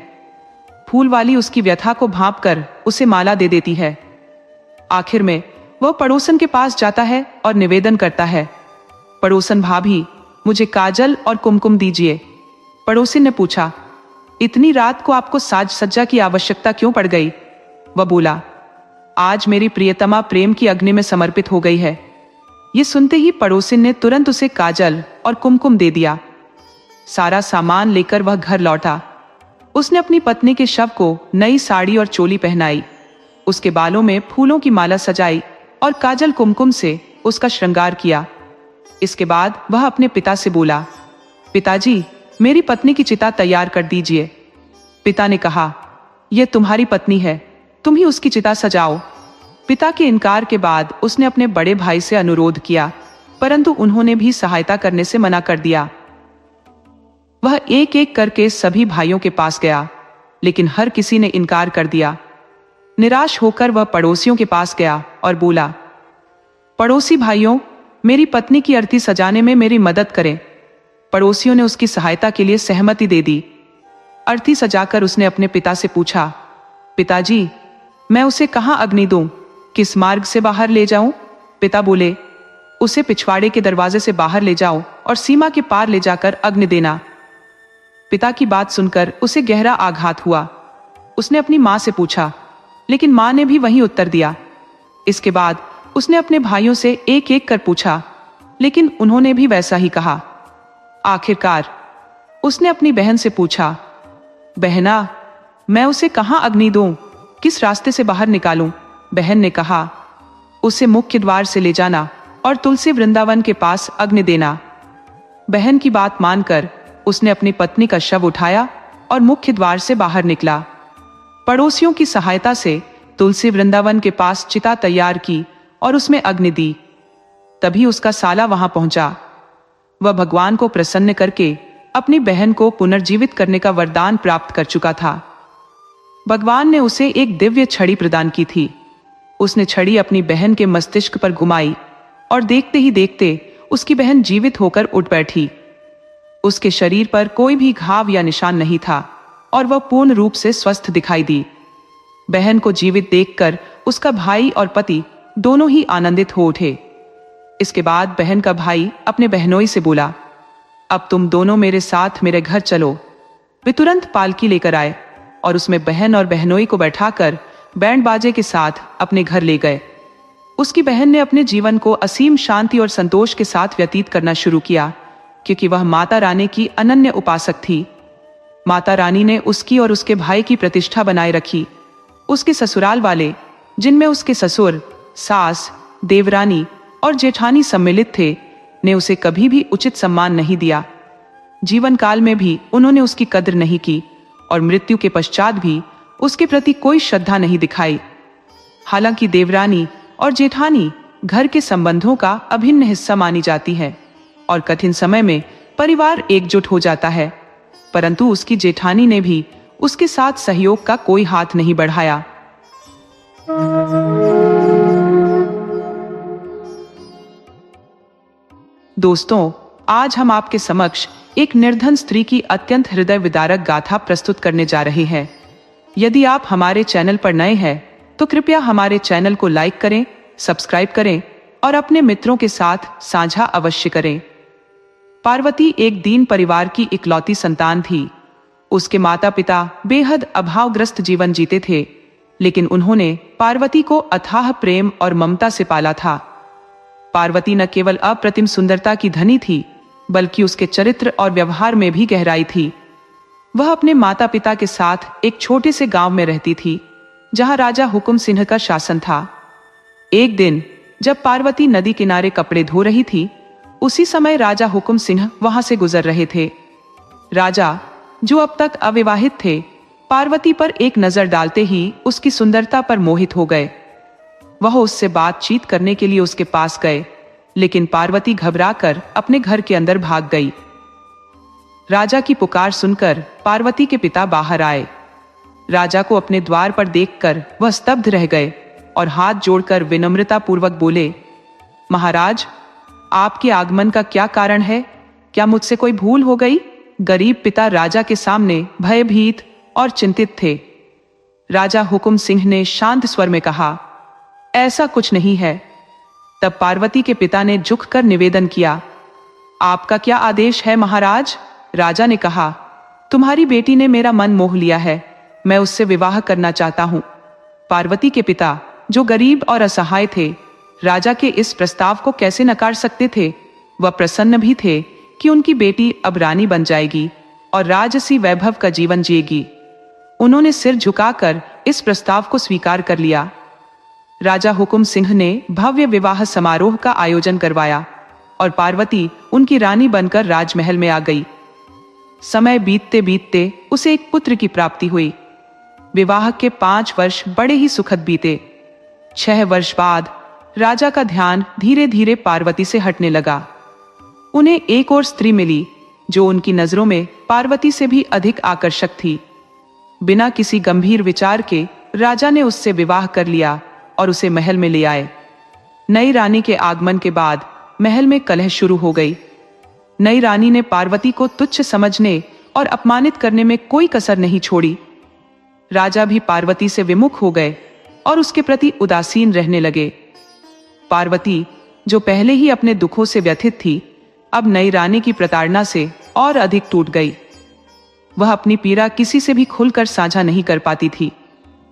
फूल वाली उसकी व्यथा को भांपकर उसे माला दे देती है। आखिर में वह पड़ोसन के पास जाता है और निवेदन करता है, पड़ोसन भाभी, मुझे काजल और कुमकुम दीजिए। पड़ोसी ने पूछा, इतनी रात को आपको साज सज्जा की आवश्यकता क्यों पड़ गई? वह बोला, आज मेरी प्रियतमा प्रेम की अग्नि में समर्पित हो गई है। ये सुनते ही पड़ोसी ने तुरंत उसे काजल और कुमकुम दे दिया। सारा सामान लेकर वह घर लौटा। उसने अपनी पत्नी के शव को नई साड़ी और चोली पहनाई, उसके बालों में फूलों की माला सजाई और काजल कुमकुम से उसका श्रृंगार किया। इसके बाद वह अपने पिता से बोला, पिताजी, मेरी पत्नी की चिता तैयार कर दीजिए। पिता ने कहा, यह तुम्हारी पत्नी है, तुम ही उसकी चिता सजाओ। पिता के इनकार के बाद उसने अपने बड़े भाई से अनुरोध किया, परंतु उन्होंने भी सहायता करने से मना कर दिया। वह एक एक करके सभी भाइयों के पास गया, लेकिन हर किसी ने इनकार कर दिया। निराश होकर वह पड़ोसियों के पास गया और बोला, पड़ोसी भाइयों, मेरी पत्नी की अर्थी सजाने में मेरी मदद करें। पड़ोसियों ने उसकी सहायता के लिए सहमति दे दी। अर्थी सजाकर उसने अपने पिता से पूछा, पिताजी, मैं उसे कहां अग्नि दूं? किस मार्ग से बाहर ले जाऊं? पिता बोले, उसे पिछवाड़े के दरवाजे से बाहर ले जाओ और सीमा के पार ले जाकर अग्नि देना। पिता की बात सुनकर उसे गहरा आघात हुआ। उसने अपनी मां से पूछा, लेकिन मां ने भी वही उत्तर दिया। इसके बाद उसने अपने भाइयों से एक एक कर पूछा, लेकिन उन्होंने भी वैसा ही कहा। आखिरकार उसने अपनी बहन से पूछा, बहना, मैं उसे कहां अग्नि दूं? किस रास्ते से बाहर निकालूं? बहन ने कहा, उसे मुख्य द्वार से ले जाना और तुलसी वृंदावन के पास अग्नि देना। बहन की बात मानकर उसने अपनी पत्नी का शव उठाया और मुख्य द्वार से बाहर निकला। पड़ोसियों की सहायता से तुलसी वृंदावन के पास चिता तैयार की और उसमें अग्नि दी। तभी उसका साला वहां पहुंचा। वह भगवान को प्रसन्न करके अपनी बहन को पुनर्जीवित करने का वरदान प्राप्त कर चुका था। भगवान ने उसे एक दिव्य छड़ी प्रदान की थी। उसने छड़ी अपनी बहन के मस्तिष्क पर घुमाई और देखते ही देखते उसकी बहन जीवित होकर उठ बैठी। उसके शरीर पर कोई भी घाव या निशान नहीं था और वह पूर्ण रूप से स्वस्थ दिखाई दी। बहन को जीवित देखकर उसका भाई और पति दोनों ही आनंदित हो उठे। इसके बाद बहन का भाई अपने बहनोई से बोला, अब तुम दोनों मेरे साथ मेरे घर चलो। वे तुरंत पालकी लेकर आए और उसमें बहन और बहनोई को बैठाकर बैंड बाजे के साथ अपने घर ले गए। उसकी बहन ने अपने जीवन को असीम शांति और संतोष के साथ व्यतीत करना शुरू किया, क्योंकि वह माता रानी की अनन्य उपासक थी। माता रानी ने उसकी और उसके भाई की प्रतिष्ठा बनाए रखी। उसके ससुराल वाले, जिनमें उसके ससुर, सास, देवरानी और जेठानी सम्मिलित थे, ने उसे कभी भी उचित सम्मान नहीं दिया। जीवन काल में भी उन्होंने उसकी कद्र नहीं की और मृत्यु के पश्चात भी उसके प्रति कोई श्रद्धा नहीं दिखाई। हालांकि देवरानी और जेठानी घर के संबंधों का अभिन्न हिस्सा मानी जाती है और कठिन समय में परिवार एकजुट हो जाता है, परंतु उसकी जेठानी ने भी उसके साथ सहयोग का कोई हाथ नहीं बढ़ाया। दोस्तों, आज हम आपके समक्ष एक निर्धन स्त्री की अत्यंत हृदय विदारक गाथा प्रस्तुत करने जा रहे हैं। यदि आप हमारे चैनल पर नए हैं तो कृपया हमारे चैनल को लाइक करें, सब्सक्राइब करें और अपने मित्रों के साथ साझा अवश्य करें। पार्वती एक दीन परिवार की इकलौती संतान थी। उसके माता पिता बेहद अभावग्रस्त जीवन जीते थे। लेकिन उन्होंने पार्वती को अथाह प्रेम और ममता से पाला था। पार्वती न केवल अप्रतिम सुंदरता की धनी थी, बल्कि उसके चरित्र और व्यवहार में भी गहराई थी। वह अपने माता पिता के साथ एक छोटे से गांव में रहती थी, जहां राजा हुकुम सिंह का शासन था। एक दिन जब पार्वती नदी किनारे कपड़े धो रही थी, उसी समय राजा हुकुम सिंह वहां से गुजर रहे थे। राजा, जो अब तक अविवाहित थे, पार्वती पर एक नजर डालते ही उसकी सुंदरता पर मोहित हो गए। वह उससे बातचीत करने के लिए उसके पास गए, लेकिन पार्वती घबराकर अपने घर के अंदर भाग गई। राजा की पुकार सुनकर पार्वती के पिता बाहर आए। राजा को अपने द्वार पर देखकर वह स्तब्ध रह गए और हाथ जोड़कर विनम्रता पूर्वक बोले, महाराज, आपके आगमन का क्या कारण है? क्या मुझसे कोई भूल हो गई? गरीब पिता राजा के सामने भयभीत और चिंतित थे। राजा हुकुम सिंह ने शांत स्वर में कहा, ऐसा कुछ नहीं है। तब पार्वती के पिता ने झुककर निवेदन किया, आपका क्या आदेश है महाराज? राजा ने कहा, तुम्हारी बेटी ने मेरा मन मोह लिया है, मैं उससे विवाह करना चाहता हूं। पार्वती के पिता, जो गरीब और असहाय थे, राजा के इस प्रस्ताव को कैसे नकार सकते थे? वह प्रसन्न भी थे कि उनकी बेटी अब रानी बन जाएगी और राजसी वैभव का जीवन जिएगी। उन्होंने सिर झुकाकर इस प्रस्ताव को स्वीकार कर लिया। राजा हुकुम सिंह ने भव्य विवाह समारोह का आयोजन करवाया और पार्वती उनकी रानी बनकर राजमहल में आ गई। समय बीतते बीतते उसे एक पुत्र की प्राप्ति हुई। विवाह के 5 वर्ष बड़े ही सुखद बीते। 6 वर्ष बाद राजा का ध्यान धीरे धीरे पार्वती से हटने लगा। उन्हें एक और स्त्री मिली, जो उनकी नजरों में पार्वती से भी अधिक आकर्षक थी। बिना किसी गंभीर विचार के राजा ने उससे विवाह कर लिया और उसे महल में ले आए। नई रानी के आगमन के बाद महल में कलह शुरू हो गई। नई रानी ने पार्वती को तुच्छ समझने और अपमानित करने में कोई कसर नहीं छोड़ी। राजा भी पार्वती से विमुख हो गए और उसके प्रति उदासीन रहने लगे। पार्वती, जो पहले ही अपने दुखों से व्यथित थी, अब नई रानी की प्रताड़ना से और अधिक टूट गई। वह अपनी पीड़ा किसी से भी खुलकर साझा नहीं कर पाती थी।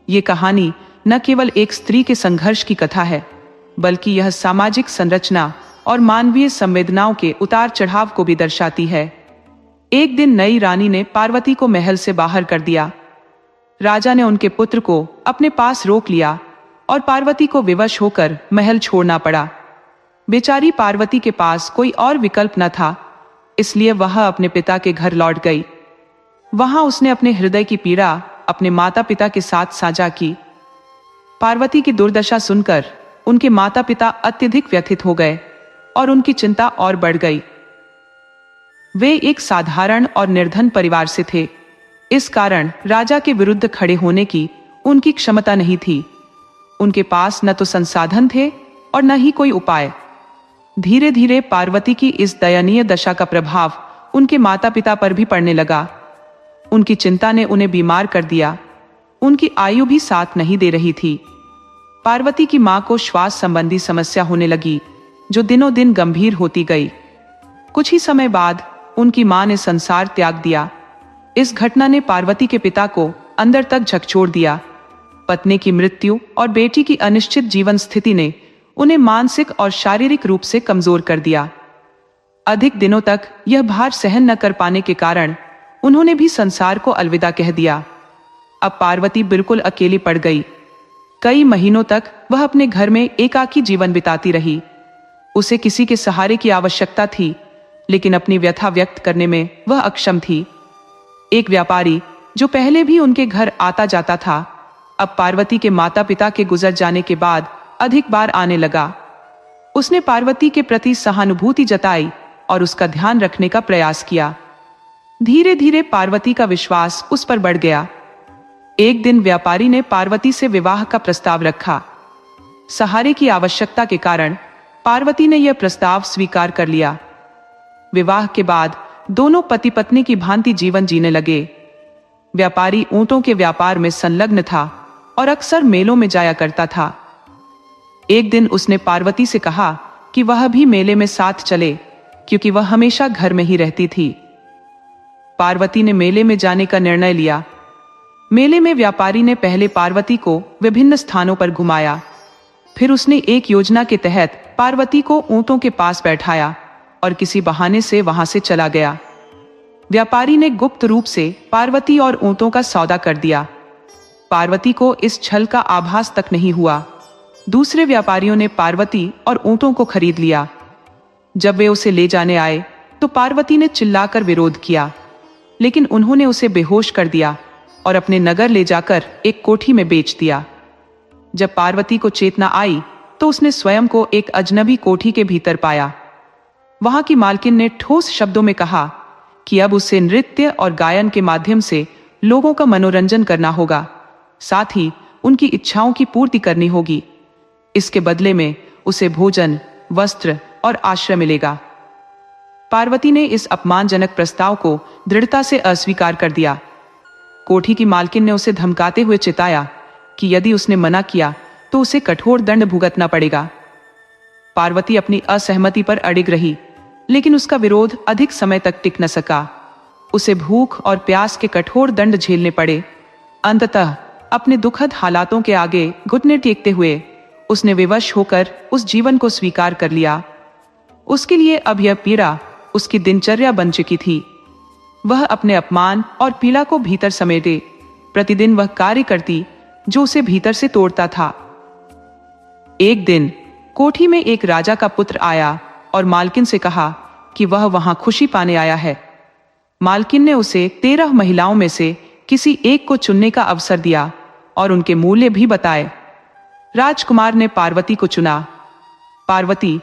ये कहानी न केवल एक स्त्री के संघर्ष की कथा है, बल्कि यह सामाजिक संरचना और मानवीय संवेदनाओं के उतार चढ़ाव को भी दर्शाती है। एक दिन नई रानी ने पार्वती को महल से बाहर कर दिया। राजा ने उनके पुत्र को अपने पास रोक लिया और पार्वती को विवश होकर महल छोड़ना पड़ा। बेचारी पार्वती के पास कोई और विकल्प न था, इसलिए वह अपने पिता के घर लौट गई। वहां उसने अपने हृदय की पीड़ा अपने माता पिता के साथ साझा की। पार्वती की दुर्दशा सुनकर उनके माता पिता अत्यधिक व्यथित हो गए और उनकी चिंता और बढ़ गई। वे एक साधारण और निर्धन परिवार से थे, इस कारण राजा के विरुद्ध खड़े होने की उनकी क्षमता नहीं थी। उनके पास न तो संसाधन थे और न ही कोई उपाय। धीरे धीरे पार्वती की इस दयनीय दशा का प्रभाव उनके माता पिता पर भी पड़ने लगा। उनकी चिंता ने उन्हें बीमार कर दिया। उनकी आयु भी साथ नहीं दे रही थी। पार्वती की मां को श्वास संबंधी समस्या होने लगी, जो दिनों दिन गंभीर होती गई। कुछ ही समय बाद उनकी मां ने संसार त्याग दिया। इस घटना ने पार्वती के पिता को अंदर तक झकझोर दिया। पत्नी की मृत्यु और बेटी की अनिश्चित जीवन स्थिति ने उन्हें मानसिक और शारीरिक रूप से कमजोर कर दिया। अधिक दिनों तक यह भार सहन न कर पाने के कारण उन्होंने भी संसार को अलविदा कह दिया। अब पार्वती बिल्कुल अकेली पड़ गई। कई महीनों तक वह अपने घर में एकाकी जीवन बिताती रही। उसे किसी के सहारे की आवश्यकता थी, लेकिन अपनी व्यथा व्यक्त करने में वह अक्षम थी। एक व्यापारी, जो पहले भी उनके घर आता जाता था, अब पार्वती के माता पिता के गुजर जाने के बाद अधिक बार आने लगा। उसने पार्वती के प्रति सहानुभूति जताई और उसका ध्यान रखने का प्रयास किया। धीरे धीरे पार्वती का विश्वास उस पर बढ़ गया। एक दिन व्यापारी ने पार्वती से विवाह का प्रस्ताव रखा। सहारे की आवश्यकता के कारण पार्वती ने यह प्रस्ताव स्वीकार कर लिया। विवाह के बाद दोनों पति पत्नी की भांति जीवन जीने लगे। व्यापारी ऊंटों के व्यापार में संलग्न था और अक्सर मेलों में जाया करता था। एक दिन उसने पार्वती से कहा कि वह भी मेले में साथ चले, क्योंकि वह हमेशा घर में ही रहती थी। पार्वती ने मेले में जाने का निर्णय लिया। मेले में व्यापारी ने पहले पार्वती को विभिन्न स्थानों पर घुमाया। फिर उसने एक योजना के तहत पार्वती को ऊंटों के पास बैठाया और किसी बहाने से वहां से चला गया। व्यापारी ने गुप्त रूप से पार्वती और ऊंटों का सौदा कर दिया। पार्वती को इस छल का आभास तक नहीं हुआ। दूसरे व्यापारियों ने पार्वती और ऊंटों को खरीद लिया। जब वे उसे ले जाने आए तो पार्वती ने चिल्लाकर विरोध किया, लेकिन उन्होंने उसे बेहोश कर दिया और अपने नगर ले जाकर एक कोठी में बेच दिया। जब पार्वती को चेतना आई तो उसने स्वयं को एक अजनबी कोठी के भीतर पाया। वहां की मालकिन ने ठोस शब्दों में कहा कि अब उसे नृत्य और गायन के माध्यम से लोगों का मनोरंजन करना होगा, साथ ही उनकी इच्छाओं की पूर्ति करनी होगी। इसके बदले में उसे भोजन, वस्त्र और आश्रय मिलेगा। पार्वती ने इस अपमानजनक प्रस्ताव को दृढ़ता से अस्वीकार कर दिया। कोठी की मालकिन ने उसे धमकाते हुए चिताया कि यदि उसने मना किया तो उसे कठोर दंड भुगतना पड़ेगा। पार्वती अपनी असहमति पर अड़िग रही, लेकिन उसका विरोध अधिक समय तक टिक न सका। उसे भूख और प्यास के कठोर दंड झेलने पड़े। अंततः अपने दुखद हालातों के आगे घुटने टेकते हुए उसने विवश होकर उस जीवन को स्वीकार कर लिया। उसके लिए अब यह पीड़ा उसकी दिनचर्या बन चुकी थी। वह अपने अपमान और पीड़ा को भीतर समेटे प्रतिदिन वह कार्य करती जो उसे भीतर से तोड़ता था। एक दिन कोठी में एक राजा का पुत्र आया और मालकिन से कहा कि वह वहां खुशी पाने आया है। मालकिन ने उसे 13 महिलाओं में से किसी एक को चुनने का अवसर दिया और उनके मूल्य भी बताए। राजकुमार ने पार्वती को चुना। पार्वती,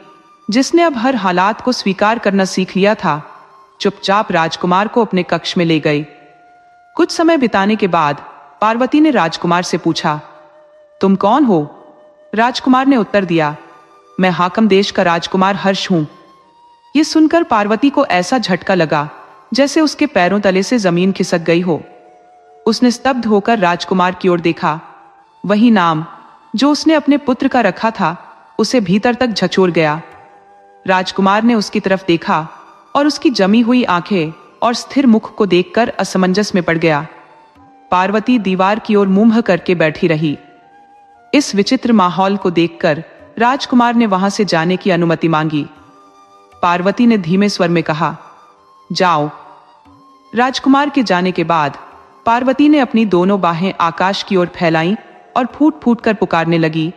जिसने अब हर हालात को स्वीकार करना सीख लिया था, चुपचाप राजकुमार को अपने कक्ष में ले गई। कुछ समय बिताने के बाद पार्वती ने राजकुमार से पूछा, तुम कौन हो? राजकुमार ने उत्तर दिया, मैं हाकम देश का राजकुमार हर्ष हूं। यह सुनकर पार्वती को ऐसा झटका लगा जैसे उसके पैरों तले से जमीन खिसक गई हो। उसने स्तब्ध होकर राजकुमार की ओर देखा। वही नाम जो उसने अपने पुत्र का रखा था उसे भीतर तक झचोर गया। राजकुमार ने उसकी तरफ देखा और उसकी जमी हुई आंखें और स्थिर मुख को देखकर असमंजस में पड़ गया। पार्वती दीवार की ओर मुंह करके बैठी रही। इस विचित्र माहौल को देखकर राजकुमार ने वहां से जाने की अनुमति मांगी। पार्वती ने धीमे स्वर में कहा, जाओ। राजकुमार के जाने के बाद पार्वती ने अपनी दोनों बाहें आकाश की ओर फैलाईं और फूट फूट कर पुकारने लगी,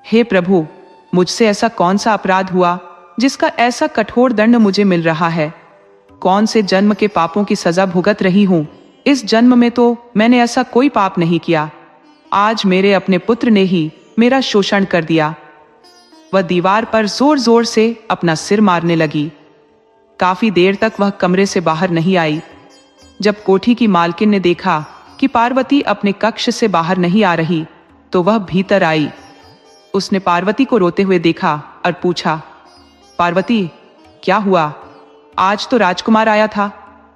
हे प्रभु, मुझसे ऐसा कौन सा अपराध हुआ जिसका ऐसा कठोर दंड मुझे मिल रहा है? कौन से जन्म के पापों की सजा भुगत रही हूं? इस जन्म में तो मैंने ऐसा कोई पाप नहीं किया। आज मेरे अपने पुत्र ने ही मेरा शोषण कर दिया। वह दीवार पर जोर जोर से अपना सिर मारने लगी। काफी देर तक वह कमरे से बाहर नहीं आई। जब कोठी की मालकिन ने देखा कि पार्वती अपने कक्ष से बाहर नहीं आ रही तो वह भीतर आई। उसने पार्वती को रोते हुए देखा और पूछा, पार्वती, क्या हुआ? आज तो राजकुमार आया था,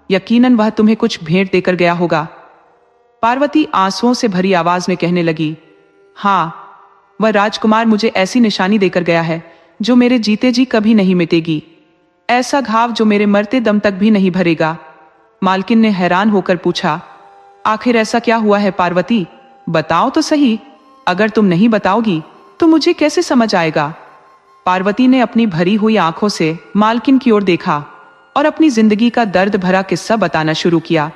यकीनन वह तुम्हें कुछ भेंट देकर गया होगा। पार्वती आंसुओं से भरी आवाज में कहने लगी, हाँ, वह राजकुमार मुझे ऐसी निशानी देकर गया है जो मेरे जीते जी कभी नहीं मिटेगी, ऐसा घाव जो मेरे मरते दम तक भी नहीं भरेगा। मालकिन ने हैरान होकर पूछा, आखिर ऐसा क्या हुआ है पार्वती? बताओ तो सही। अगर तुम नहीं बताओगी तो मुझे कैसे समझ आएगा? पार्वती ने अपनी भरी हुई आंखों से मालकिन की ओर देखा और अपनी जिंदगी का दर्द भरा किस्सा बताना शुरू किया।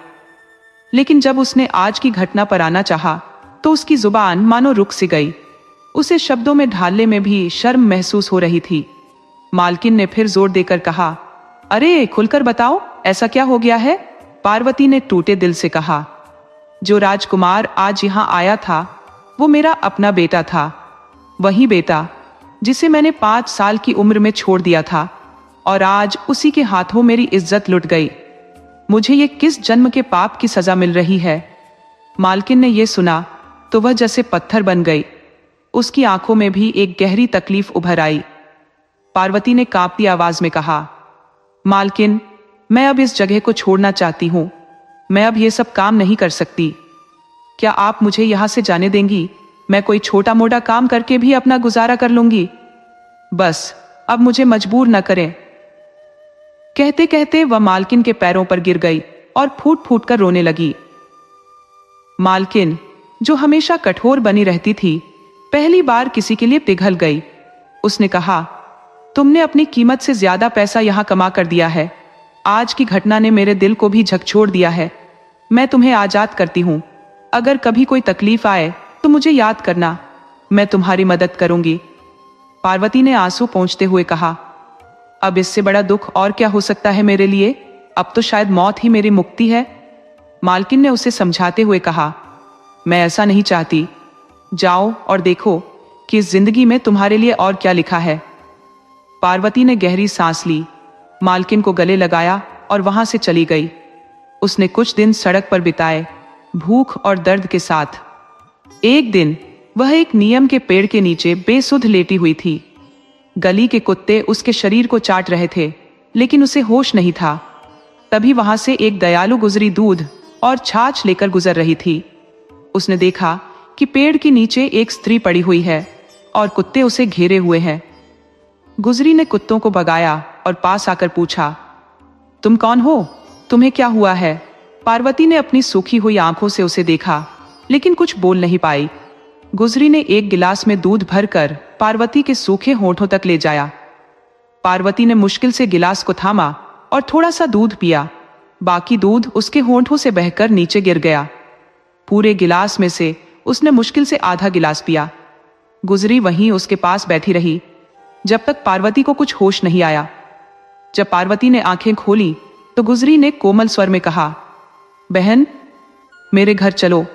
लेकिन जब उसने आज की घटना पर आना चाहा तो उसकी जुबान मानो रुक सी गई। उसे शब्दों में ढालने में भी शर्म महसूस हो रही थी। मालकिन ने फिर जोर देकर कहा, अरे खुलकर बताओ, ऐसा क्या हो गया है? पार्वती ने टूटे दिल से कहा, जो राजकुमार आज यहाँ आया था वो मेरा अपना बेटा था। वही बेटा जिसे मैंने 5 साल की उम्र में छोड़ दिया था और आज उसी के हाथों मेरी इज्जत लुट गई। मुझे ये किस जन्म के पाप की सजा मिल रही है? मालकिन ने यह सुना तो वह जैसे पत्थर बन गई। उसकी आंखों में भी एक गहरी तकलीफ उभर आई। पार्वती ने कांपती आवाज में कहा, मालकिन, मैं अब इस जगह को छोड़ना चाहती हूं। मैं अब ये सब काम नहीं कर सकती। क्या आप मुझे यहां से जाने देंगी? मैं कोई छोटा मोटा काम करके भी अपना गुजारा कर लूंगी। बस अब मुझे मजबूर न करें। कहते कहते वह मालकिन के पैरों पर गिर गई और फूट फूट कर रोने लगी। मालकिन, जो हमेशा कठोर बनी रहती थी, पहली बार किसी के लिए पिघल गई। उसने कहा, तुमने अपनी कीमत से ज्यादा पैसा यहाँ कमा कर दिया है। आज की घटना ने मेरे दिल को भी झकझोर दिया है। मैं तुम्हें आजाद करती हूँ। अगर कभी कोई तकलीफ आए तो मुझे याद करना, मैं तुम्हारी मदद करूंगी। पार्वती ने आंसू पोंछते हुए कहा, अब इससे बड़ा दुख और क्या हो सकता है मेरे लिए? अब तो शायद मौत ही मेरी मुक्ति है। मालकिन ने उसे समझाते हुए कहा, मैं ऐसा नहीं चाहती। जाओ और देखो कि इस जिंदगी में तुम्हारे लिए और क्या लिखा है। पार्वती ने गहरी सांस ली, मालकिन को गले लगाया और वहां से चली गई। उसने कुछ दिन सड़क पर बिताए, भूख और दर्द के साथ। एक दिन वह एक नीम के पेड़ के नीचे बेसुध लेटी हुई थी। गली के कुत्ते उसके शरीर को चाट रहे थे, लेकिन उसे होश नहीं था। तभी वहां से एक दयालु गुजरी दूध और छाछ लेकर गुजर रही थी। उसने देखा कि पेड़ के नीचे एक स्त्री पड़ी हुई है और कुत्ते उसे घेरे हुए हैं। गुजरी ने कुत्तों को भगाया और पास आकर पूछा, तुम कौन हो? तुम्हें क्या हुआ है? पार्वती ने अपनी सूखी हुई आंखों से उसे देखा, लेकिन कुछ बोल नहीं पाई। गुजरी ने एक गिलास में दूध भरकर पार्वती के सूखे होठों तक ले जाया। पार्वती ने मुश्किल से गिलास को थामा और थोड़ा सा दूध पिया। बाकी दूध उसके होठों से बहकर नीचे गिर गया। पूरे गिलास में से उसने मुश्किल से आधा गिलास पिया। गुजरी वहीं उसके पास बैठी रही जब तक पार्वती को कुछ होश नहीं आया। जब पार्वती ने आंखें खोली तो गुजरी ने कोमल स्वर में कहा, बहन, मेरे घर चलो,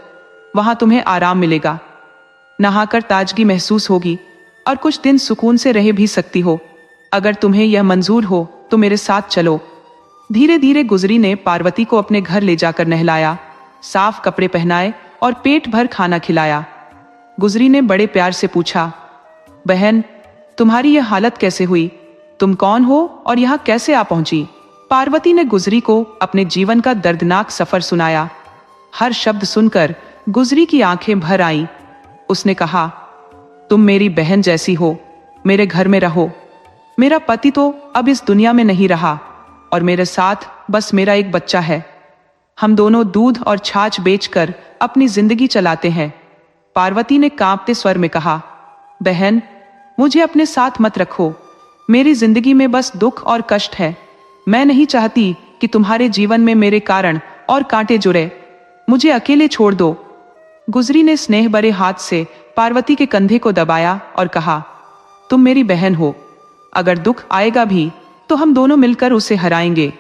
वहां तुम्हें आराम मिलेगा। नहाकर ताजगी महसूस होगी और कुछ दिन सुकून से रह भी सकती हो। अगर तुम्हें यह मंजूर हो तो मेरे साथ चलो। धीरे धीरे गुजरी ने पार्वती को अपने घर ले जाकर नहलाया, साफ कपड़े पहनाए और पेट भर खाना खिलाया। गुजरी ने बड़े प्यार से पूछा, बहन, तुम्हारी यह हालत कैसे हुई? तुम कौन हो और यहाँ कैसे आ पहुंची? पार्वती ने गुजरी को अपने जीवन का दर्दनाक सफर सुनाया। हर शब्द सुनकर गुजरी की आंखें भर आईं। उसने कहा, तुम मेरी बहन जैसी हो, मेरे घर में रहो। मेरा पति तो अब इस दुनिया में नहीं रहा और मेरे साथ बस मेरा एक बच्चा है। हम दोनों दूध और छाछ बेचकर अपनी जिंदगी चलाते हैं। पार्वती ने कांपते स्वर में कहा, बहन, मुझे अपने साथ मत रखो। मेरी जिंदगी में बस दुख और कष्ट है। मैं नहीं चाहती कि तुम्हारे जीवन में मेरे कारण और कांटे जुड़े। मुझे अकेले छोड़ दो। गुजरी ने स्नेह भरे हाथ से पार्वती के कंधे को दबाया और कहा, तुम मेरी बहन हो। अगर दुख आएगा भी तो हम दोनों मिलकर उसे हराएंगे।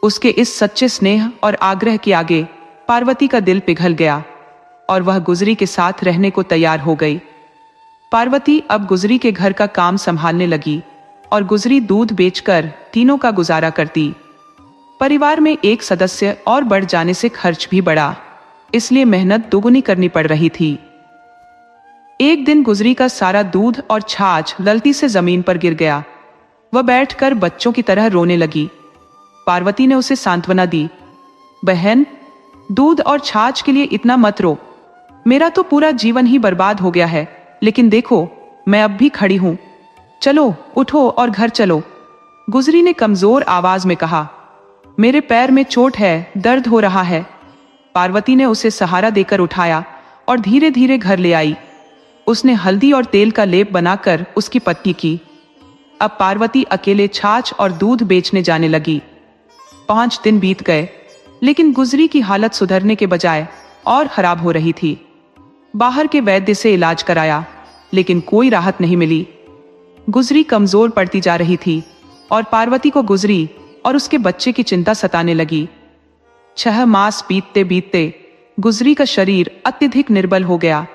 उसके इस सच्चे स्नेह और आग्रह के आगे पार्वती का दिल पिघल गया और वह गुजरी के साथ रहने को तैयार हो गई। पार्वती अब गुजरी के घर का काम संभालने लगी और गुजरी दूध बेचकर तीनों का गुजारा करती। परिवार में एक सदस्य और बढ़ जाने से खर्च भी बढ़ा, इसलिए मेहनत दोगुनी करनी पड़ रही थी। एक दिन गुजरी का सारा दूध और छाछ गलती से जमीन पर गिर गया। वह बैठकर बच्चों की तरह रोने लगी। पार्वती ने उसे सांत्वना दी, बहन, दूध और छाछ के लिए इतना मत रो। मेरा तो पूरा जीवन ही बर्बाद हो गया है, लेकिन देखो, मैं अब भी खड़ी हूं। चलो, उठो और घर चलो। गुजरी ने कमजोर आवाज में कहा, मेरे पैर में चोट है, दर्द हो रहा है। पार्वती ने उसे सहारा देकर उठाया और धीरे धीरे घर ले आई। उसने हल्दी और तेल का लेप बनाकर उसकी पट्टी की। अब पार्वती अकेले छाछ और दूध बेचने जाने लगी। 5 दिन बीत गए, लेकिन गुजरी की हालत सुधरने के बजाय और खराब हो रही थी। बाहर के वैद्य से इलाज कराया, लेकिन कोई राहत नहीं मिली। गुजरी कमजोर पड़ती जा रही थी और पार्वती को गुजरी और उसके बच्चे की चिंता सताने लगी। 6 मास बीतते बीतते गुजरी का शरीर अत्यधिक निर्बल हो गया।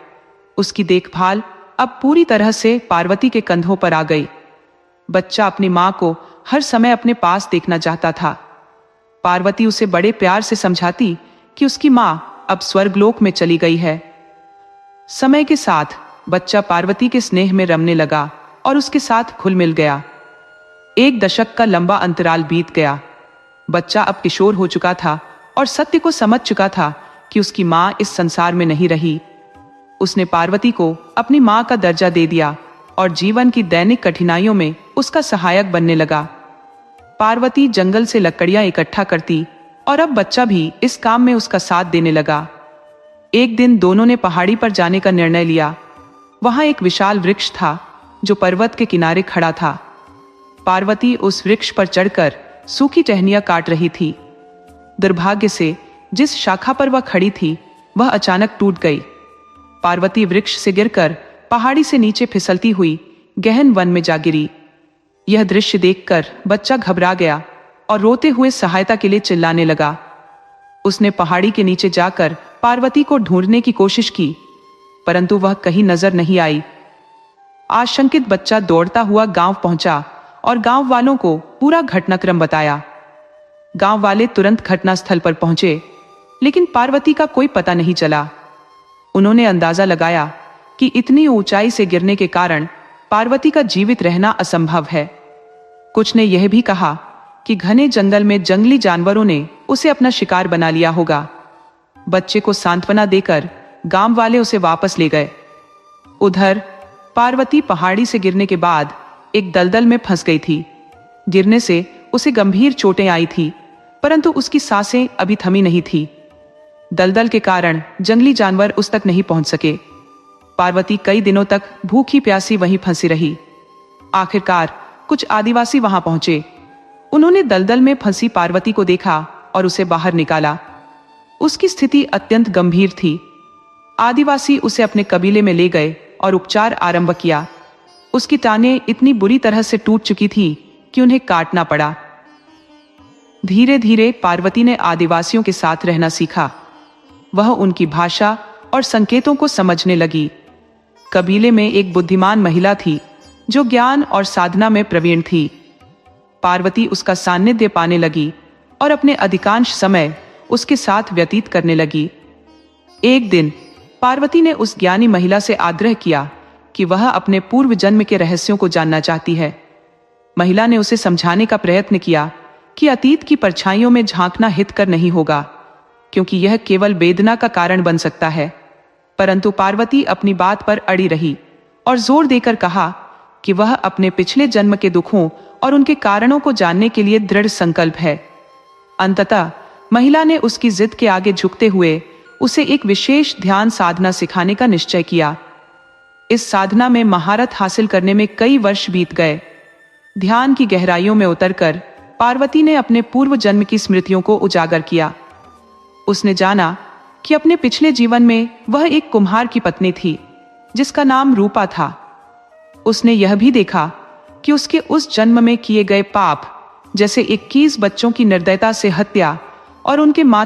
उसकी देखभाल अब पूरी तरह से पार्वती के कंधों पर आ गई। बच्चा अपनी मां को हर समय अपने पास देखना चाहता था। पार्वती उसे बड़े प्यार से समझाती कि उसकी मां अब स्वर्गलोक में चली गई है। समय के साथ बच्चा पार्वती के स्नेह में रमने लगा और उसके साथ घुल मिल गया। 1 दशक का लंबा अंतराल बीत गया। बच्चा अब किशोर हो चुका था और सत्य को समझ चुका था कि उसकी मां इस संसार में नहीं रही। उसने पार्वती को अपनी मां का दर्जा दे दिया और जीवन की दैनिक कठिनाइयों में उसका सहायक बनने लगा। पार्वती जंगल से लकड़ियां इकट्ठा करती और अब बच्चा भी इस काम में उसका साथ देने लगा। एक दिन दोनों ने पहाड़ी पर जाने का निर्णय लिया। वहां एक विशाल वृक्ष था जो पर्वत के किनारे खड़ा था। पार्वती उस वृक्ष पर चढ़कर सूखी टहनियां काट रही थी। दुर्भाग्य से जिस शाखा पर वह खड़ी थी वह अचानक टूट गई। पार्वती वृक्ष से गिरकर पहाड़ी से नीचे फिसलती हुई गहन वन में जा गिरी। यह दृश्य देखकर बच्चा घबरा गया और रोते हुए सहायता के लिए चिल्लाने लगा। उसने पहाड़ी के नीचे जाकर पार्वती को ढूंढने की कोशिश की, परंतु वह कहीं नजर नहीं आई। आशंकित बच्चा दौड़ता हुआ गांव पहुंचा और गांव वालों को पूरा घटनाक्रम बताया। गांव वाले तुरंत घटनास्थल पर पहुंचे, लेकिन पार्वती का कोई पता नहीं चला। उन्होंने अंदाजा लगाया कि इतनी ऊंचाई से गिरने के कारण पार्वती का जीवित रहना असंभव है। कुछ ने यह भी कहा कि घने जंगल में जंगली जानवरों ने उसे अपना शिकार बना लिया होगा। बच्चे को सांत्वना देकर गांव वाले उसे वापस ले गए। उधर पार्वती पहाड़ी से गिरने के बाद एक दलदल में फंस गई थी। गिरने से उसे गंभीर चोटें आई थी, परंतु उसकी सांसें अभी थमी नहीं थी। दलदल के कारण जंगली जानवर उस तक नहीं पहुंच सके। पार्वती कई दिनों तक भूखी प्यासी वहीं फंसी रही। आखिरकार कुछ आदिवासी वहां पहुंचे। उन्होंने दलदल में फंसी पार्वती को देखा और उसे बाहर निकाला। उसकी स्थिति अत्यंत गंभीर थी। आदिवासी उसे अपने कबीले में ले गए और उपचार आरंभ किया। उसकी टांगें इतनी बुरी तरह से टूट चुकी थी कि उन्हें काटना पड़ा। धीरे धीरे पार्वती ने आदिवासियों के साथ रहना सीखा। वह उनकी भाषा और संकेतों को समझने लगी। कबीले में एक बुद्धिमान महिला थी जो ज्ञान और साधना में प्रवीण थी। पार्वती उसका सान्निध्य पाने लगी और अपने अधिकांश समय उसके साथ व्यतीत करने लगी। एक दिन पार्वती ने उस ज्ञानी महिला से आग्रह किया कि वह अपने पूर्व जन्म के रहस्यों को जानना चाहती है। महिला ने उसे समझाने का प्रयत्न किया कि अतीत की परछाइयों में झांकना हितकर नहीं होगा, क्योंकि यह केवल वेदना का कारण बन सकता है। परंतु पार्वती अपनी बात पर अड़ी रही और जोर देकर कहा कि वह अपने पिछले जन्म के दुखों और उनके कारणों को जानने के लिए दृढ़ संकल्प है। अंततः महिला ने उसकी जिद के आगे झुकते हुए उसे एक विशेष ध्यान साधना सिखाने का निश्चय किया। इस साधना में महारत हासिल करने में कई वर्ष बीत गए। ध्यान की गहराइयों में उतरकर पार्वती ने अपने पूर्व जन्म की स्मृतियों को उजागर किया। उसने जाना कि अपने पिछले जीवन में वह एक कुम्हार की पत्नी थी जिसका नाम रूपा था। उसने यह भी देखा कि उसके उस जन्म में किए गए पाप, जैसे 21 बच्चों की निर्दयता से हत्या और उनके